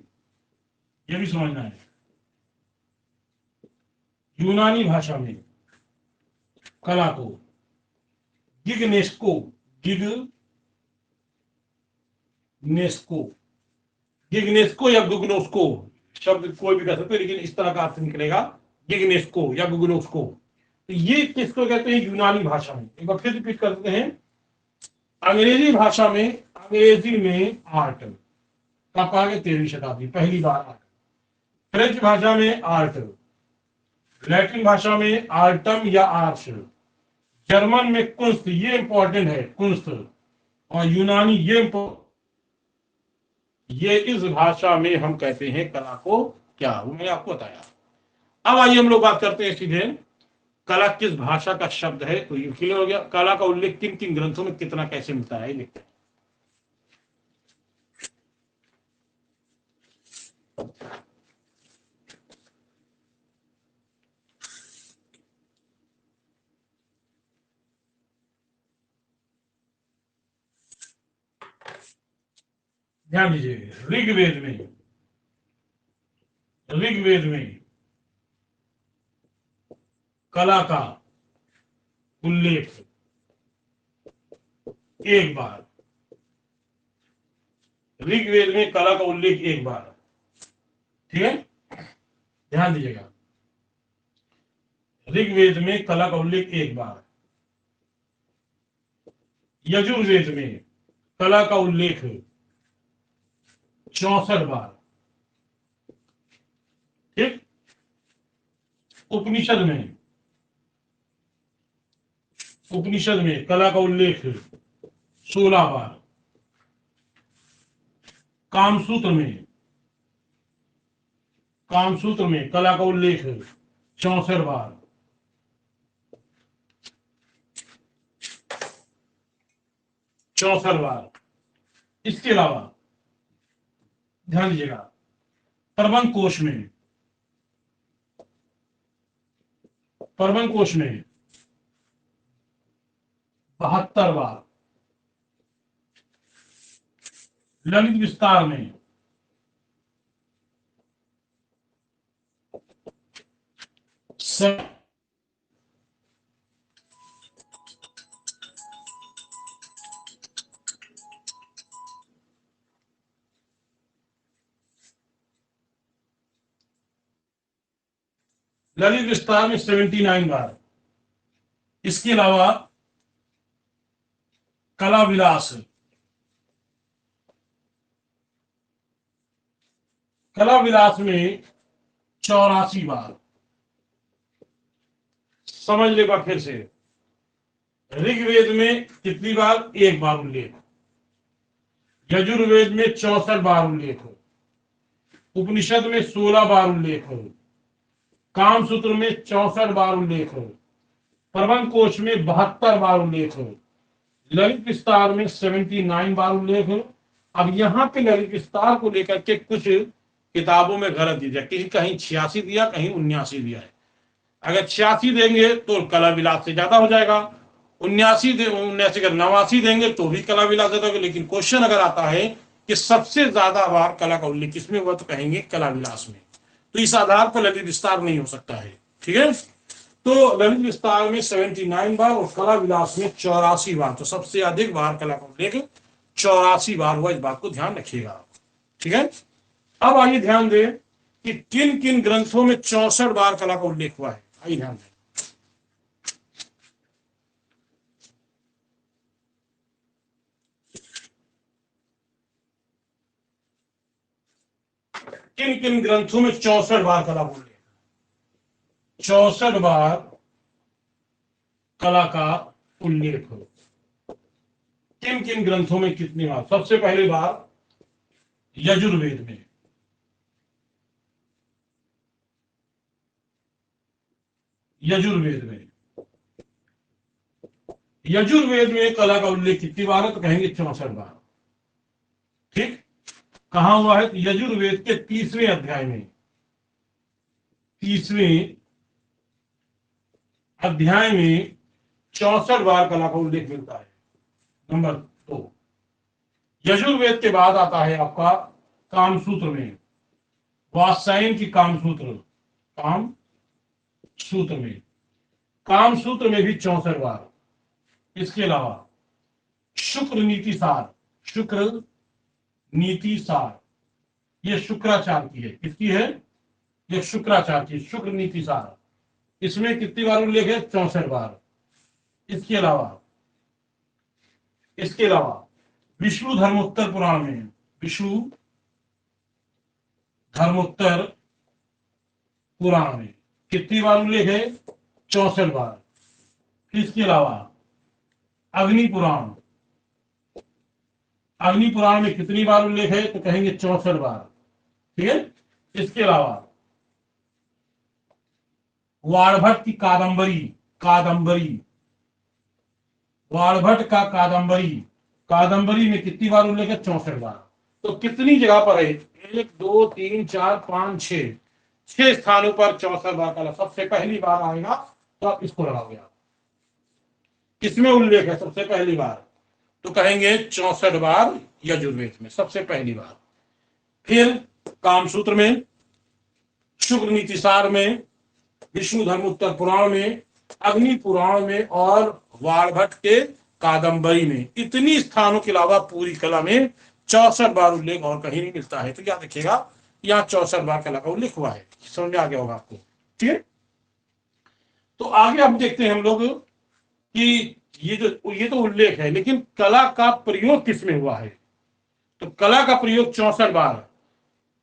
ये भी समझना है। यूनानी भाषा में कला को गिग्नेस्को, गिग्नेस्को, गिग्नेस्को या गुग्नोस्को, शब्द कोई भी कह सकते हो, लेकिन इस तरह का अर्थ निकलेगा, गिग्नेस्को या गुग्नोस्को। तो ये किसको कहते हैं यूनानी भाषा में? एक बार फिर रिपीट करते हैं। अंग्रेजी भाषा में, अंग्रेजी में आर्ट कब कहा गया? 13वीं शताब्दी पहली बार आर्ट। फ्रेंच भाषा में आर्ट, लैटिन भाषा में आर्टम या आर्ट्स, जर्मन में कुंस्त, ये इंपॉर्टेंट है कुंस्त, और यूनानी ये इस भाषा में हम कहते हैं कला को क्या, वो मैंने आपको बताया। अब आइए हम लोग बात करते हैं सीधे कला किस भाषा का शब्द है। तो ये क्लियर हो गया। कला का उल्लेख किन किन ग्रंथों में कितना कैसे मिलता है लिखते हैं। ध्यान दीजिए, ऋग्वेद में कला का उल्लेख एक बार, ऋग्वेद में कला का उल्लेख एक बार, ठीक है, ध्यान दीजिएगा, ऋग्वेद में कला का उल्लेख एक बार, यजुर्वेद में कला का उल्लेख 64 बार, ठीक, उपनिषद में कला का उल्लेख 16 बार, कामसूत्र में कला का उल्लेख 64 बार, इसके अलावा ध्यान दीजिएगा, प्रबंध कोश में 72 बार, ललित विस्तार में 7, ललित विस्तार में 79 बार। इसके अलावा कला विलास में 84 बार। समझ लेगा फिर से, ऋग्वेद में कितनी बार? एक बार उल्लेख, यजुर्वेद में 64 बार उल्लेख, उपनिषद में 16 बार उल्लेख, कामसूत्र में 64 बार उल्लेख, प्रबंध कोश में 72 बार उल्लेख, ललित विस्तार में 79 बार उल्लेख। अब यहाँ पे ललित विस्तार को लेकर के कुछ किताबों में गलत दिया, किसी कहीं 86 दिया, कहीं 79 दिया है। अगर 86 देंगे तो कला विलास से ज्यादा हो जाएगा, 89 देंगे तो भी कला विलास ज्यादा होगा। लेकिन क्वेश्चन अगर आता है कि सबसे ज्यादा बार कला का उल्लेख किसमें हुआ, तो कहेंगे कला विलास में। तो इस आधार पर ललित विस्तार नहीं हो सकता है, ठीक है। तो ललित विस्तार में 79 बार और कला विलास में 84 बार। तो सबसे अधिक बार कला का उल्लेख 84 बार हुआ, इस बात को ध्यान रखिएगा, ठीक है। अब आइए ध्यान दें कि किन किन ग्रंथों में 64 बार कला का उल्लेख हुआ है। आइए ध्यान दें, किन किन ग्रंथों में 64 बार कला का उल्लेख, 64 बार कला का उल्लेख किन किन ग्रंथों में कितनी बार? सबसे पहली बार यजुर्वेद में, यजुर्वेद में कला का उल्लेख कितनी बार है, तो कहेंगे 64 बार, ठीक। कहां हुआ है? तो यजुर्वेद के 30वें अध्याय में, 64 बार कला का उल्लेख मिलता है। नंबर 2, यजुर्वेद के बाद आता है आपका कामसूत्र में, वात्स्यायन की कामसूत्र, काम सूत्र में, काम सूत्र में भी 64 बार। इसके अलावा शुक्र नीति सार, शुक्र नीति सार, ये शुक्राचार्य की है। किसकी है? ये शुक्राचार्य की शुक्र नीति सार। इसमें कितनी बार उल्लेख है? 64 बार। इसके अलावा विष्णु धर्मोत्तर पुराण में, विष्णु धर्मोत्तर पुराण में कितनी बार उल्लेख है? 64 बार। इसके अलावा अग्नि पुराण, अग्नि पुराण में कितनी बार उल्लेख है? तो कहेंगे 64 बार। ठीक है। इसके अलावा वाणभट्ट की कादंबरी, कादंबरी, वाणभट्ट का कादंबरी, कादंबरी में कितनी बार उल्लेख है? 64 बार। तो कितनी जगह पर है? 1 2 3 4 5 6, 6 स्थानों पर 64 बार का सबसे पहली बार आएगा। तो आप इसको लगाओगे। आप किसमें उल्लेख है सबसे पहली बार? तो कहेंगे 64 बार यजुर्वेद में सबसे पहली बार। फिर कामसूत्र में, शुक्र नीतिसार में, विष्णु धर्मोत्तर पुराण में, अग्नि पुराण में और वाणभट्ट के कादंबरी में। इतनी स्थानों के अलावा पूरी कला में 64 बार उल्लेख और कहीं नहीं मिलता है। तो याद रखिएगा, यहाँ 64 बार कला का उल्लेख हुआ है। समझ में आ गया होगा आपको। ठीक है। तो आगे हम देखते हैं हम लोग कि ये तो उल्लेख है, लेकिन कला का प्रयोग किसमें हुआ है? तो कला का प्रयोग 64 बार।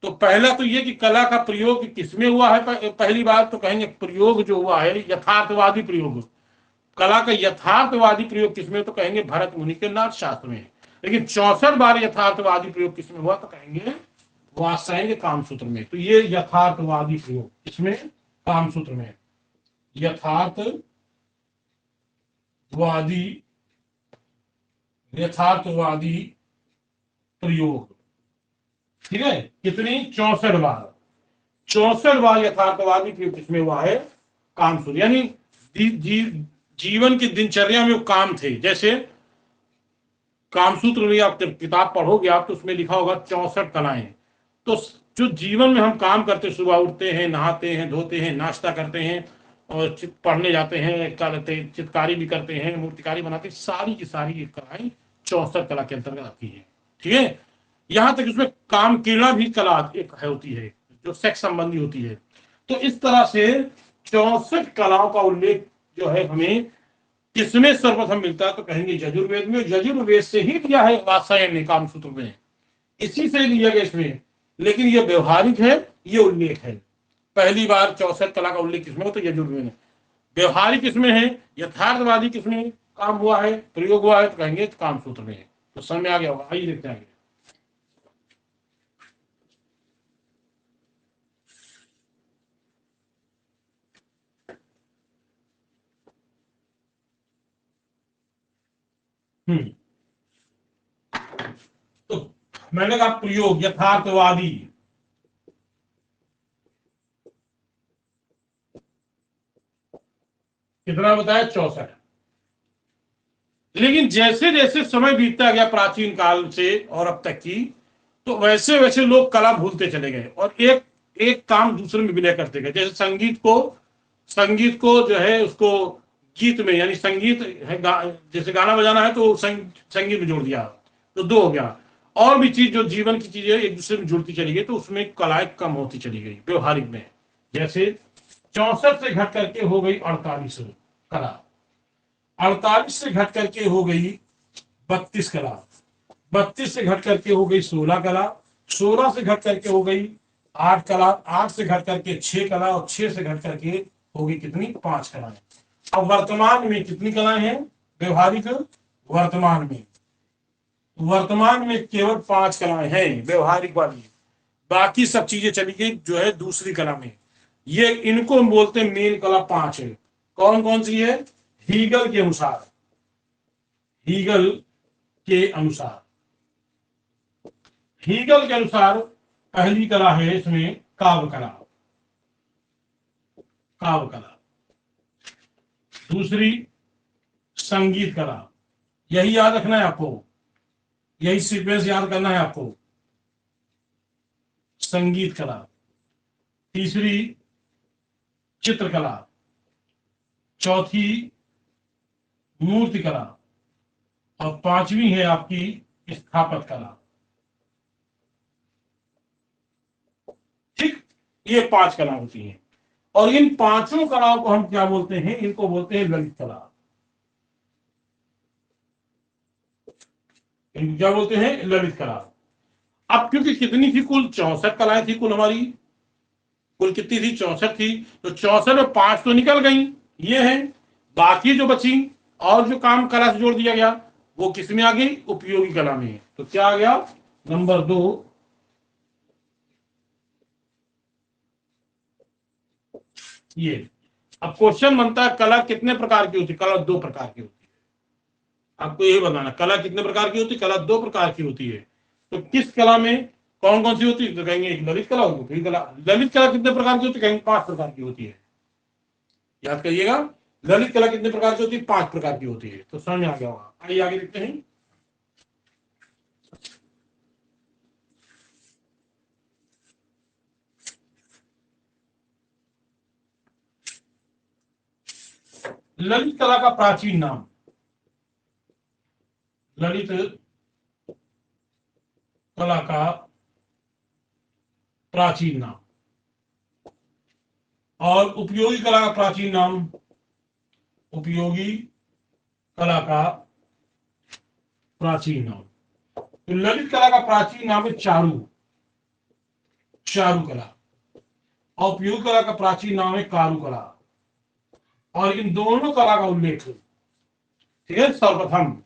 तो पहला तो ये कि कला का प्रयोग किसमें हुआ है पहली बार? तो कहेंगे प्रयोग जो हुआ है यथार्थवादी प्रयोग। कला का यथार्थवादी प्रयोग किसमें? तो कहेंगे भरत मुनि के नाथ शास्त्र में। लेकिन 64 बार यथार्थवादी प्रयोग किसमें हुआ? तो कहेंगे वात्स्यायन के कामसूत्र में। तो ये यथार्थवादी प्रयोग इसमें कामसूत्र में, यथार्थवादी, यथार्थवादी प्रयोग। ठीक है। कितनी? 64 बार। 64 बार यथार्थवादी प्रयोग किसमें हुआ है? कामसूत्र। यानी जीवन की दिनचर्या में वो काम थे। जैसे कामसूत्र में आप जब किताब पढ़ोगे आप, तो उसमें लिखा होगा 64 कलाएं। तो जो जीवन में हम काम करते, सुबह उठते हैं, नहाते हैं, धोते हैं, नाश्ता करते हैं और पढ़ने जाते हैं, चित्रकारी भी करते हैं, मूर्तिकारी बनाते हैं, सारी की सारी ये कलाएं 64 कला के अंतर्गत आती है। ठीक है। यहां तक उसमें काम किरणा भी कला एक है, होती है, जो सेक्स संबंधी होती है। तो इस तरह से 64 कलाओं का उल्लेख जो है हमें किसमें सर्वप्रथम मिलता है? तो कहेंगे यजुर्वेद में। यजुर्वेद से ही लिया है वात्स्यायन ने कामसूत्र में, इसी से लिया गया इसमें। लेकिन ये व्यवहारिक है, ये उल्लेख है। पहली बार 64 कला का उल्लेख किसमें हो? तो यजुर्वेद में। व्यवहारिक किसमें है? यथार्थवादी किसमें काम हुआ है, प्रयोग हुआ है? तो कहेंगे कामसूत्र में। तो समझ में आ गया होगा। आइए देखते हैं। तो मैंने कहा प्रयोग यथार्थवादी, कितना बताया? 64। लेकिन जैसे जैसे समय बीतता गया प्राचीन काल से और अब तक की, तो वैसे वैसे लोग कला भूलते चले गए और एक एक काम दूसरे में विलय करते गए। जैसे संगीत को जो है उसको गीत में, यानी संगीत है जैसे गाना बजाना है तो संगीत में जोड़ दिया, तो 2 हो गया। और भी चीज जो जीवन की चीजें एक दूसरे में जुड़ती चली गई, तो उसमें कलाएं कम होती चली गई व्यवहारिक में। जैसे 64 से घट करके हो गई 48 कला, 48 से घट करके हो गई 32 कला, 32 से घट करके हो गई 16 कला, 16 से घट करके हो गई 8 कला, 8 से घट करके 6 कला और 6 से घट करके हो गई कितनी? 5 कलाएं। अब वर्तमान में कितनी कलाएं हैं व्यवहारिक? वर्तमान में केवल 5 कलाएं हैं व्यवहारिक वाली। बाकी सब चीजें चली गई जो है दूसरी कला में। ये इनको हम बोलते हैं मेन कला 5 है। कौन कौन सी है? हीगल के अनुसार, हीगल के अनुसार, हीगल के अनुसार पहली कला है इसमें काव्य कला, काव्य कला। दूसरी संगीत कला, यही याद रखना है आपको, यही सीक्वेंस याद करना है आपको। संगीत कला, तीसरी चित्रकला, चौथी मूर्ति कला और पांचवी है आपकी स्थापत्य कला। ठीक, ये 5 कला होती हैं और इन पांचों कलाओं को हम क्या बोलते हैं? इनको बोलते हैं ललित कला। इनको क्या बोलते हैं? ललित कला। अब क्योंकि कितनी थी? कुल 64 कलाएं थी कुल हमारी। कुल कितनी थी? 64 थी। तो 64 में 5 तो निकल गई, ये है। बाकी जो बची और जो काम कला से जोड़ दिया गया वो किस में आ गई? उपयोगी कला में। तो क्या आ गया? नंबर 2। ये अब क्वेश्चन बनता है कला कितने प्रकार की होती है? कला 2 प्रकार की होती है। आपको यही बताना, कला कितने प्रकार की होती है? कला 2 प्रकार की होती है। तो किस कला में कौन कौन सी होती है? तो कहेंगे एक ललित कला होगी, उपयोगी कला। ललित कला कितने प्रकार की होती है? कहेंगे 5 प्रकार की होती है। याद करिएगा, ललित कला कितने प्रकार की होती है? 5 प्रकार की होती है। तो समझ में आ गया होगा। आइए आगे देखते हैं। ललित कला का प्राचीन नाम, ललित कला का प्राचीन नाम और उपयोगी कला का प्राचीन नाम। उपयोगी कला का प्राचीन नाम, तो ललित कला का प्राचीन नाम है चारू, चारू कला। और उपयोगी कला का प्राचीन नाम है कारू कला। और इन दोनों कला का उल्लेख, ठीक है, सर्वप्रथम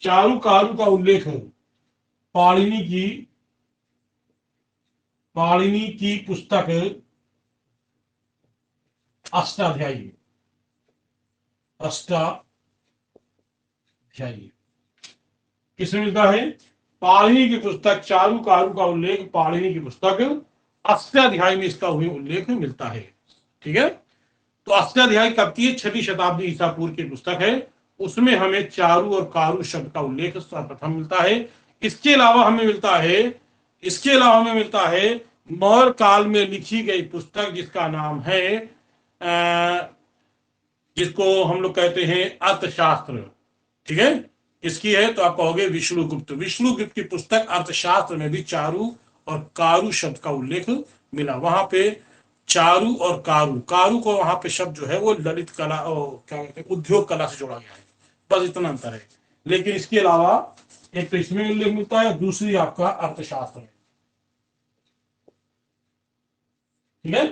चारू कारू का उल्लेख पाणिनि की पुस्तक अष्टाध्यायी, अष्टाध्यायी किसमें मिलता है? पाणिनि की पुस्तक चारू कारू का उल्लेख पाणिनि की पुस्तक अष्टाध्यायी में इसका उल्लेख मिलता है। ठीक है, तो अष्टाध्यायी कब की? 6वीं शताब्दी ईसा पूर्व की पुस्तक है। उसमें हमें चारू और कारू शब्द का उल्लेख सर्वप्रथम मिलता है। इसके अलावा हमें मिलता है मौर्य काल में लिखी गई पुस्तक जिसका नाम है जिसको हम लोग कहते हैं अर्थशास्त्र। ठीक है, इसकी है तो आप कहोगे विष्णुगुप्त। विष्णुगुप्त की पुस्तक अर्थशास्त्र में भी चारू और कारू शब्द का उल्लेख मिला। वहां पे चारू और कारू, कारू को वहां पे शब्द जो है वो ललित कला और क्या कहते हैं उद्योग कला से जोड़ा गया है। बस इतना अंतर है। लेकिन इसके अलावा एक तो इसमें उल्लेख मिलता है, दूसरी आपका अर्थशास्त्र में। ठीक है,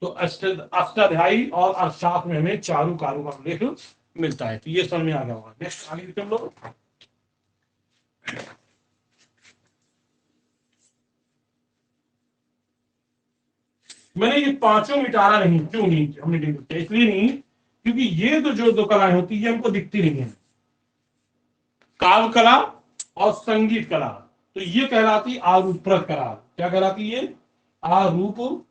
तो अष्टाध्यायी और अर्थशास्त्र में हमें चारू कारू का उल्लेख मिलता है। तो ये समझ में आ गया होगा। नेक्स्ट आगे हम लोग। मैंने ये पांचों मिटाना नहीं, क्यों नहीं हमने डिलीट किया? इसलिए नहीं क्योंकि ये तो जो 2 कलाएं होती है हमको दिखती नहीं है, काव्य कला और संगीत कला। तो ये कहलाती आरूपप्रद कला। क्या कहलाती है? आरूपप्रद,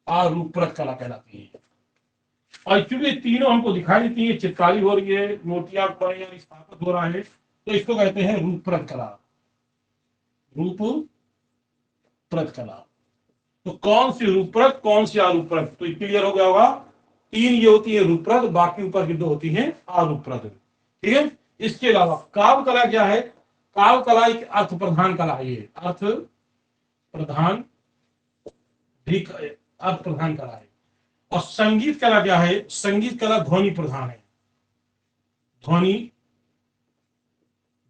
आरूपप्रद कला कहलाती है। और क्योंकि तीनों हमको दिखाई देती है, चित्रकारी हो रही है, मूर्तियां बन रही है, स्थापत हो रहा है, तो इसको कहते हैं रूपप्रद कला, रूपप्रद कला। तो कौन सी रूपप्रद कौन सी आरूपप्रद? तो क्लियर हो गया होगा। 3 ये होती है रूपप्रद, बाकी ऊपर की 2 होती हैं आरूपप्रद। ठीक है, इसके अलावा काव्य कला क्या है? काव्य कला एक अर्थ प्रधान कला है। ये अर्थ प्रधान कला है। और संगीत कला क्या है? संगीत कला ध्वनि प्रधान है,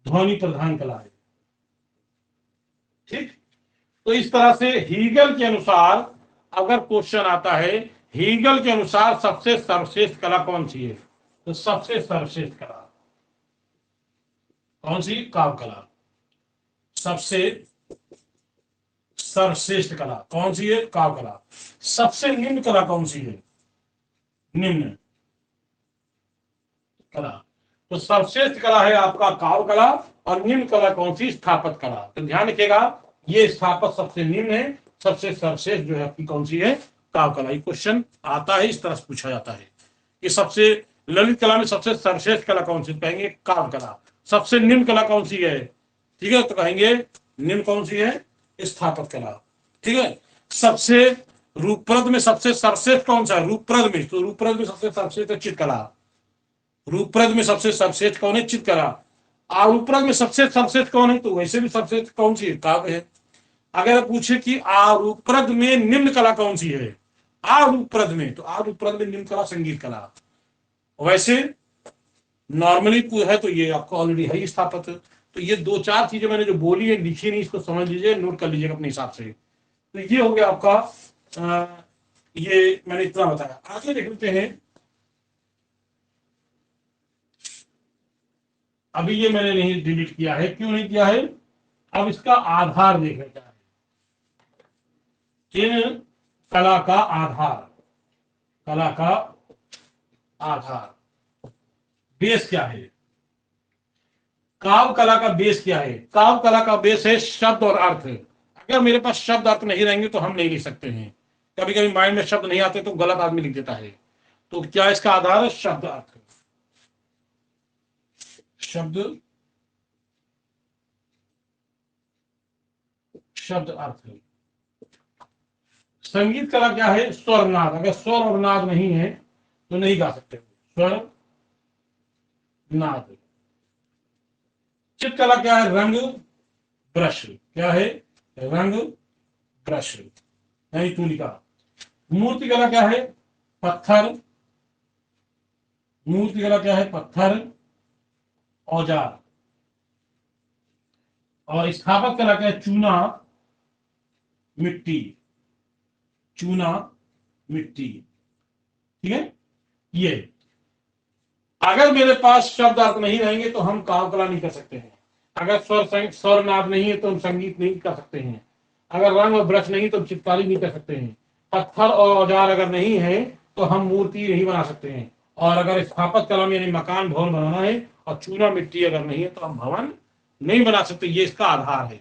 ध्वनि प्रधान कला है। ठीक, तो इस तरह से हीगल के अनुसार अगर क्वेश्चन आता है, हीगल के अनुसार सबसे सर्वश्रेष्ठ कला कौन सी है? तो सबसे सर्वश्रेष्ठ कला कौन सी? काव्य कला। सबसे सर्वश्रेष्ठ कला कौन सी है? काव्य कला। सबसे निम्न कला कौन सी है? निम्न कला। तो सर्वश्रेष्ठ कला है आपका काव्य कला और निम्न कला कौन सी? स्थापत्य कला। तो ध्यान रखिएगा, ये स्थापत्य सबसे निम्न है, सबसे सर्वश्रेष्ठ जो है आपकी कौन सी है? काव्य कला। ये क्वेश्चन आता है, इस तरह से पूछा जाता है कि सबसे ललित कला में सबसे सर्वश्रेष्ठ कला कौन सी? कहेंगे काव्य कला। सबसे निम्न कला कौन सी है? ठीक है, तो कहेंगे निम्न कौन सी है, स्थापत्य कला। ठीक है, सबसे रूपप्रद में सबसे सर्वश्रेष्ठ कौन सा है, रूपप्रद में, तो रूपप्रद में सबसे सर्वश्रेष्ठ है चित्रकला। रूपप्रद में सबसे सर्वश्रेष्ठ कौन है, चित्रकला। आरूपप्रद में सबसे सर्वश्रेष्ठ कौन है, तो वैसे भी सबसे कौन सी है, काव्य है। अगर पूछे कि आरूपप्रद में निम्न कला कौन सी है, आरूपप्रद में, तो आरूपप्रद में निम्न कला संगीत कला। वैसे नॉर्मली है तो ये आपको ऑलरेडी है ही स्थापत्य। तो ये दो चार चीजें मैंने जो बोली है, लिखी नहीं, इसको समझ लीजिए, नोट कर लीजिएगा अपने हिसाब से। तो ये हो गया आपका ये मैंने इतना बताया। आगे देख लेते हैं। अभी ये मैंने नहीं डिलीट किया है, क्यों नहीं किया है, अब इसका आधार देख लेते हैं। इन कला का आधार, कला का आधार, बेस क्या है, काव्य कला का बेस क्या है। काव्य कला का बेस है शब्द और अर्थ। अगर मेरे पास शब्द अर्थ नहीं रहेंगे तो हम नहीं लिख सकते हैं। कभी कभी माइंड में शब्द नहीं आते तो गलत आदमी लिख देता है। तो क्या इसका आधार है, शब्द अर्थ, शब्द शब्द अर्थ। संगीत कला क्या है, स्वर नाद। अगर स्वर और नाद नहीं है तो नहीं गा सकते, स्वर नाद। चित्रकला क्या है, रंग ब्रश। क्या है, रंग ब्रश, नहीं तुलिका। मूर्ति कला क्या है, पत्थर। मूर्ति कला क्या है, पत्थर, औजार। और स्थापत्य कला क्या है, चूना, मिट्टी, चूना, मिट्टी। ठीक है, ये अगर मेरे पास शब्द अर्थ नहीं रहेंगे तो हम काव्य कला नहीं कर सकते हैं। अगर स्वर नाद नहीं है तो हम संगीत नहीं कर सकते हैं। अगर रंग और ब्रश नहीं तो हम चित्रकारी नहीं कर सकते हैं। पत्थर और औजार अगर नहीं है तो हम मूर्ति नहीं बना सकते हैं। और अगर स्थापत्य कला में यानी मकान भवन बनाना है और चूना मिट्टी अगर नहीं है तो हम भवन नहीं बना सकते। ये इसका आधार है।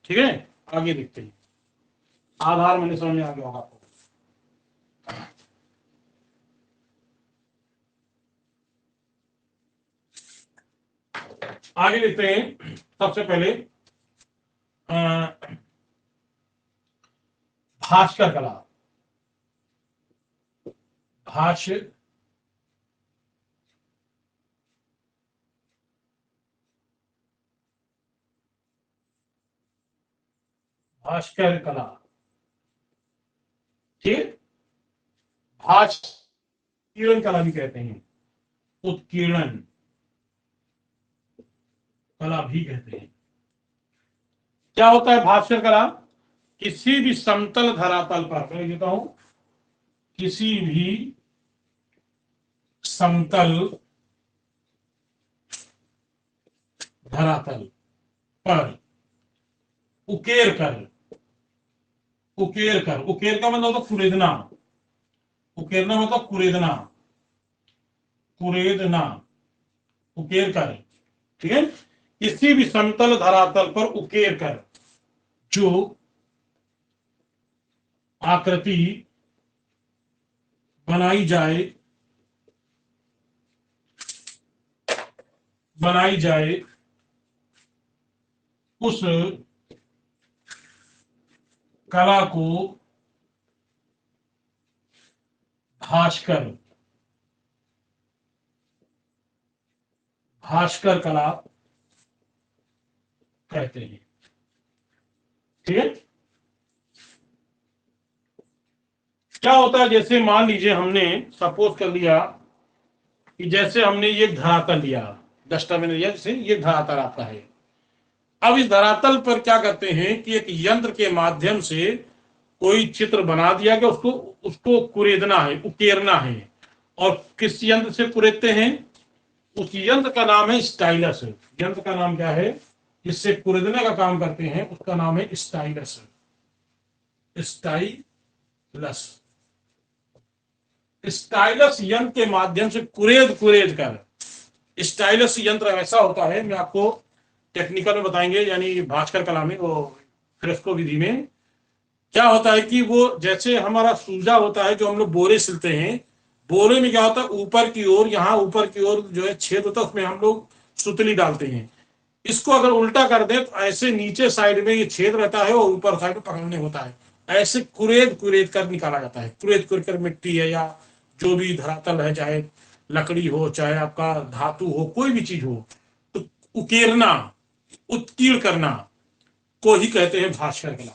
ठीक है, आगे देखते हैं। आधार मैंने समझ में आ गया होगा आपको। आगे देखते हैं। सबसे पहले भास्कर कला, भाष्य भास्कर कला। ठीक, भास्किरण कला भी कहते हैं, उत्कीर्णन कला भी कहते हैं। क्या होता है भास्कर कला, किसी भी समतल धरातल पर, मैं देता हूं, किसी भी समतल धरातल पर उकेर कर, उकेर कर, उकेर का मतलब कुरेदना, उकेरना मतलब कुरेदना, कुरेदना, उकेर कर। ठीक है, किसी भी समतल धरातल पर उकेर कर जो आकृति बनाई जाए, बनाई जाए उस कला को भास्कर, भास्कर कला कहते हैं। ठीक है, क्या होता है, जैसे मान लीजिए हमने सपोज कर लिया कि जैसे हमने ये धरातल लिया, डस्टबिन लिया, जैसे ये धरातल आपका है। अब इस धरातल पर क्या करते हैं कि एक यंत्र के माध्यम से कोई चित्र बना दिया कि उसको उसको कुरेदना है, उकेरना है। और किस यंत्र से कुरेदते हैं, उस यंत्र का नाम है स्टाइलस। यंत्र का नाम क्या है, जिससे कुरेदने का काम करते हैं, उसका नाम है स्टाइलस, स्टाइलस। स्टाइलस यंत्र के माध्यम से कुरेद कुरेद कर, स्टाइलस यंत्र ऐसा होता है, मैं आपको टेक्निकल में बताएंगे, यानी भास्कर कला में, वो फ्रेस्को विधि में क्या होता है कि वो जैसे हमारा सूजा होता है जो हम लोग बोरे सिलते हैं, बोरे में क्या होता है, ऊपर की ओर, यहाँ ऊपर की ओर जो है छेद होता है, उसमें हम लोग सुतली डालते हैं। इसको अगर उल्टा कर दे तो ऐसे नीचे साइड में ये छेद रहता है और ऊपर साइड में पकड़ने होता है। ऐसे कुरेद कुरेद कर निकाला जाता है। कुरेद कुरेद कर मिट्टी है या जो भी धरातल है, चाहे लकड़ी हो चाहे आपका धातु हो, कोई भी चीज हो, तो उकेरना, उत्कीर्ण करना को ही कहते हैं भास्कर कला।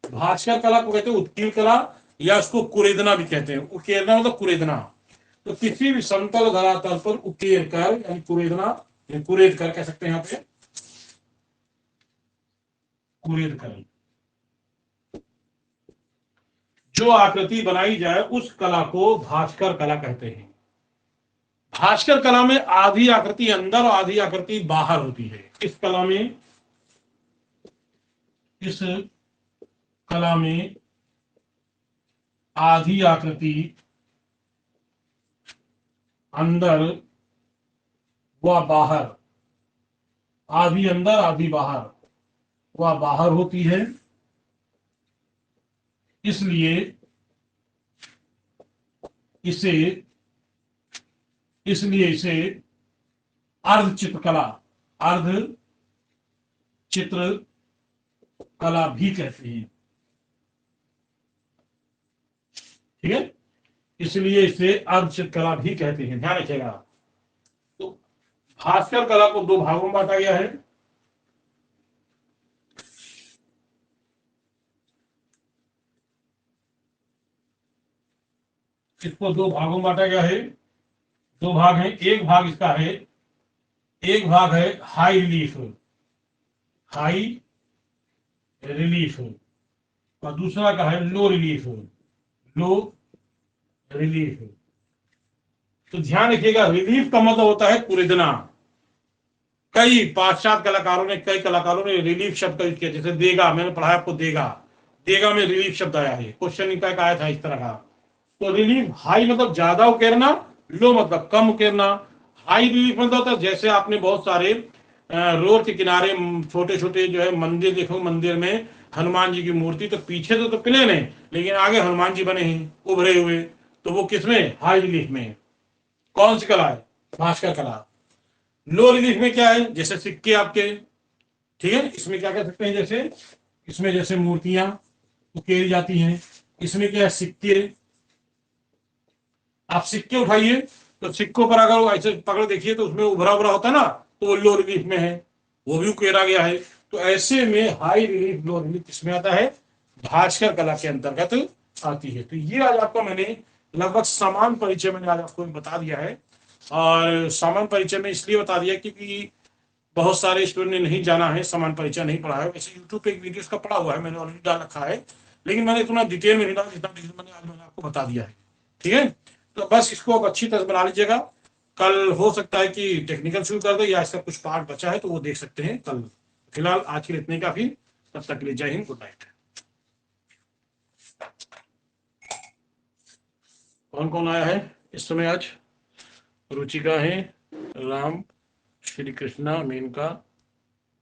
भास्कर कला को कहते हैं उत्कीर्ण कला, या उसको कुरेदना भी कहते हैं। उकेरना मतलब कुरेदना। तो किसी भी समतल धरातल पर उकेर कर, यानी कुरेदना, कुरेद कर कह सकते हैं यहाँ पे, कुरेद कर जो आकृति बनाई जाए उस कला को भास्कर कला कहते हैं। भास्कर कला में आधी आकृति अंदर और आधी आकृति बाहर होती है। इस कला में, इस कला में आधी आकृति अंदर व बाहर, आधी अंदर आधी बाहर व बाहर होती है। इसलिए इसे इसे अर्ध चित्रकला, अर्ध चित्रकला भी कहते हैं। ठीक है, इसलिए इसे अर्ध चित्रकला भी कहते हैं, ध्यान रखिएगा। तो भास्कर कला को दो भागों में बांटा गया है। इसको दो भागों में बांटा गया है। दो भाग हैं। एक भाग इसका है, एक भाग है हाई रिलीफ, हाई रिलीफ, और दूसरा का है लो रिलीफ, लो रिलीफ। तो ध्यान रखिएगा, रिलीफ का मतलब होता है कुरेदना। कई पाश्चात्य कलाकारों ने, कई कलाकारों ने रिलीफ शब्द का यूज किया। जैसे देगा, मैंने पढ़ा आपको देगा, देगा में रिलीफ शब्द आया है, क्वेश्चन इनका एक आया था इस तरह का। तो रिलीफ हाई मतलब ज्यादा उकेरना, लो मतलब कम उकेरना। हाई रिलीफ मतलब होता है जैसे आपने बहुत सारे रोड के किनारे छोटे छोटे जो है मंदिर देखो, मंदिर में हनुमान जी की मूर्ति, तो पीछे तो प्लेन है लेकिन आगे हनुमान जी बने हैं उभरे हुए, तो वो किसमें, हाई रिलीफ में। कौन सी कला है, भास्कर कला। लो रिलीफ में क्या है, जैसे सिक्के आपके, ठीक है, इसमें क्या कह सकते हैं, जैसे इसमें जैसे मूर्तियां उकेरी जाती हैं, इसमें क्या है, सिक्के। आप सिक्के उठाइए तो सिक्कों पर अगर वो ऐसे पकड़ देखिए तो उसमें उभरा उभरा होता है ना, तो वो लो रिलीफ में है, वो भी उकेरा गया है। तो ऐसे में हाई रिलीफ, लो रिलीफ किसमें आता है, भास्कर कला के अंतर्गत आती है। तो ये आज आपको मैंने लगभग समान परिचय मैंने आज आपको बता दिया है। और समान परिचय में इसलिए बता दिया क्योंकि बहुत सारे स्टूडेंट ने नहीं जाना है, समान परिचय नहीं पढ़ा है। वैसे यूट्यूब पे एक वीडियो का पढ़ा हुआ है, मैंने ऑलरेडी डाल रखा है, लेकिन मैंने इतना डिटेल में नहीं डाला जितना डिटेल मैंने आपको बता दिया है। ठीक है, तो बस इसको अब अच्छी तरह बना लीजिएगा। कल हो सकता है कि टेक्निकल शुरू कर दो, या इसका कुछ पार्ट बचा है तो वो देख सकते हैं कल। फिलहाल आज के लिए इतने काफी। तब तक के लिए जय हिंद, गुड नाइट। कौन कौन आया है इस समय आज, रुचिका है, राम, श्री कृष्णा, मेनका,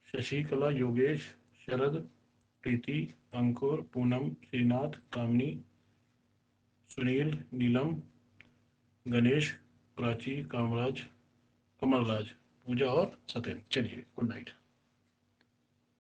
शशिकला, योगेश, शरद, प्रीति, अंकुर, पूनम, श्रीनाथ, कामनी, सुनील, नीलम, गणेश, प्राची, कामराज, कमलराज, पूजा और सत्यन। चलिए, गुड नाइट।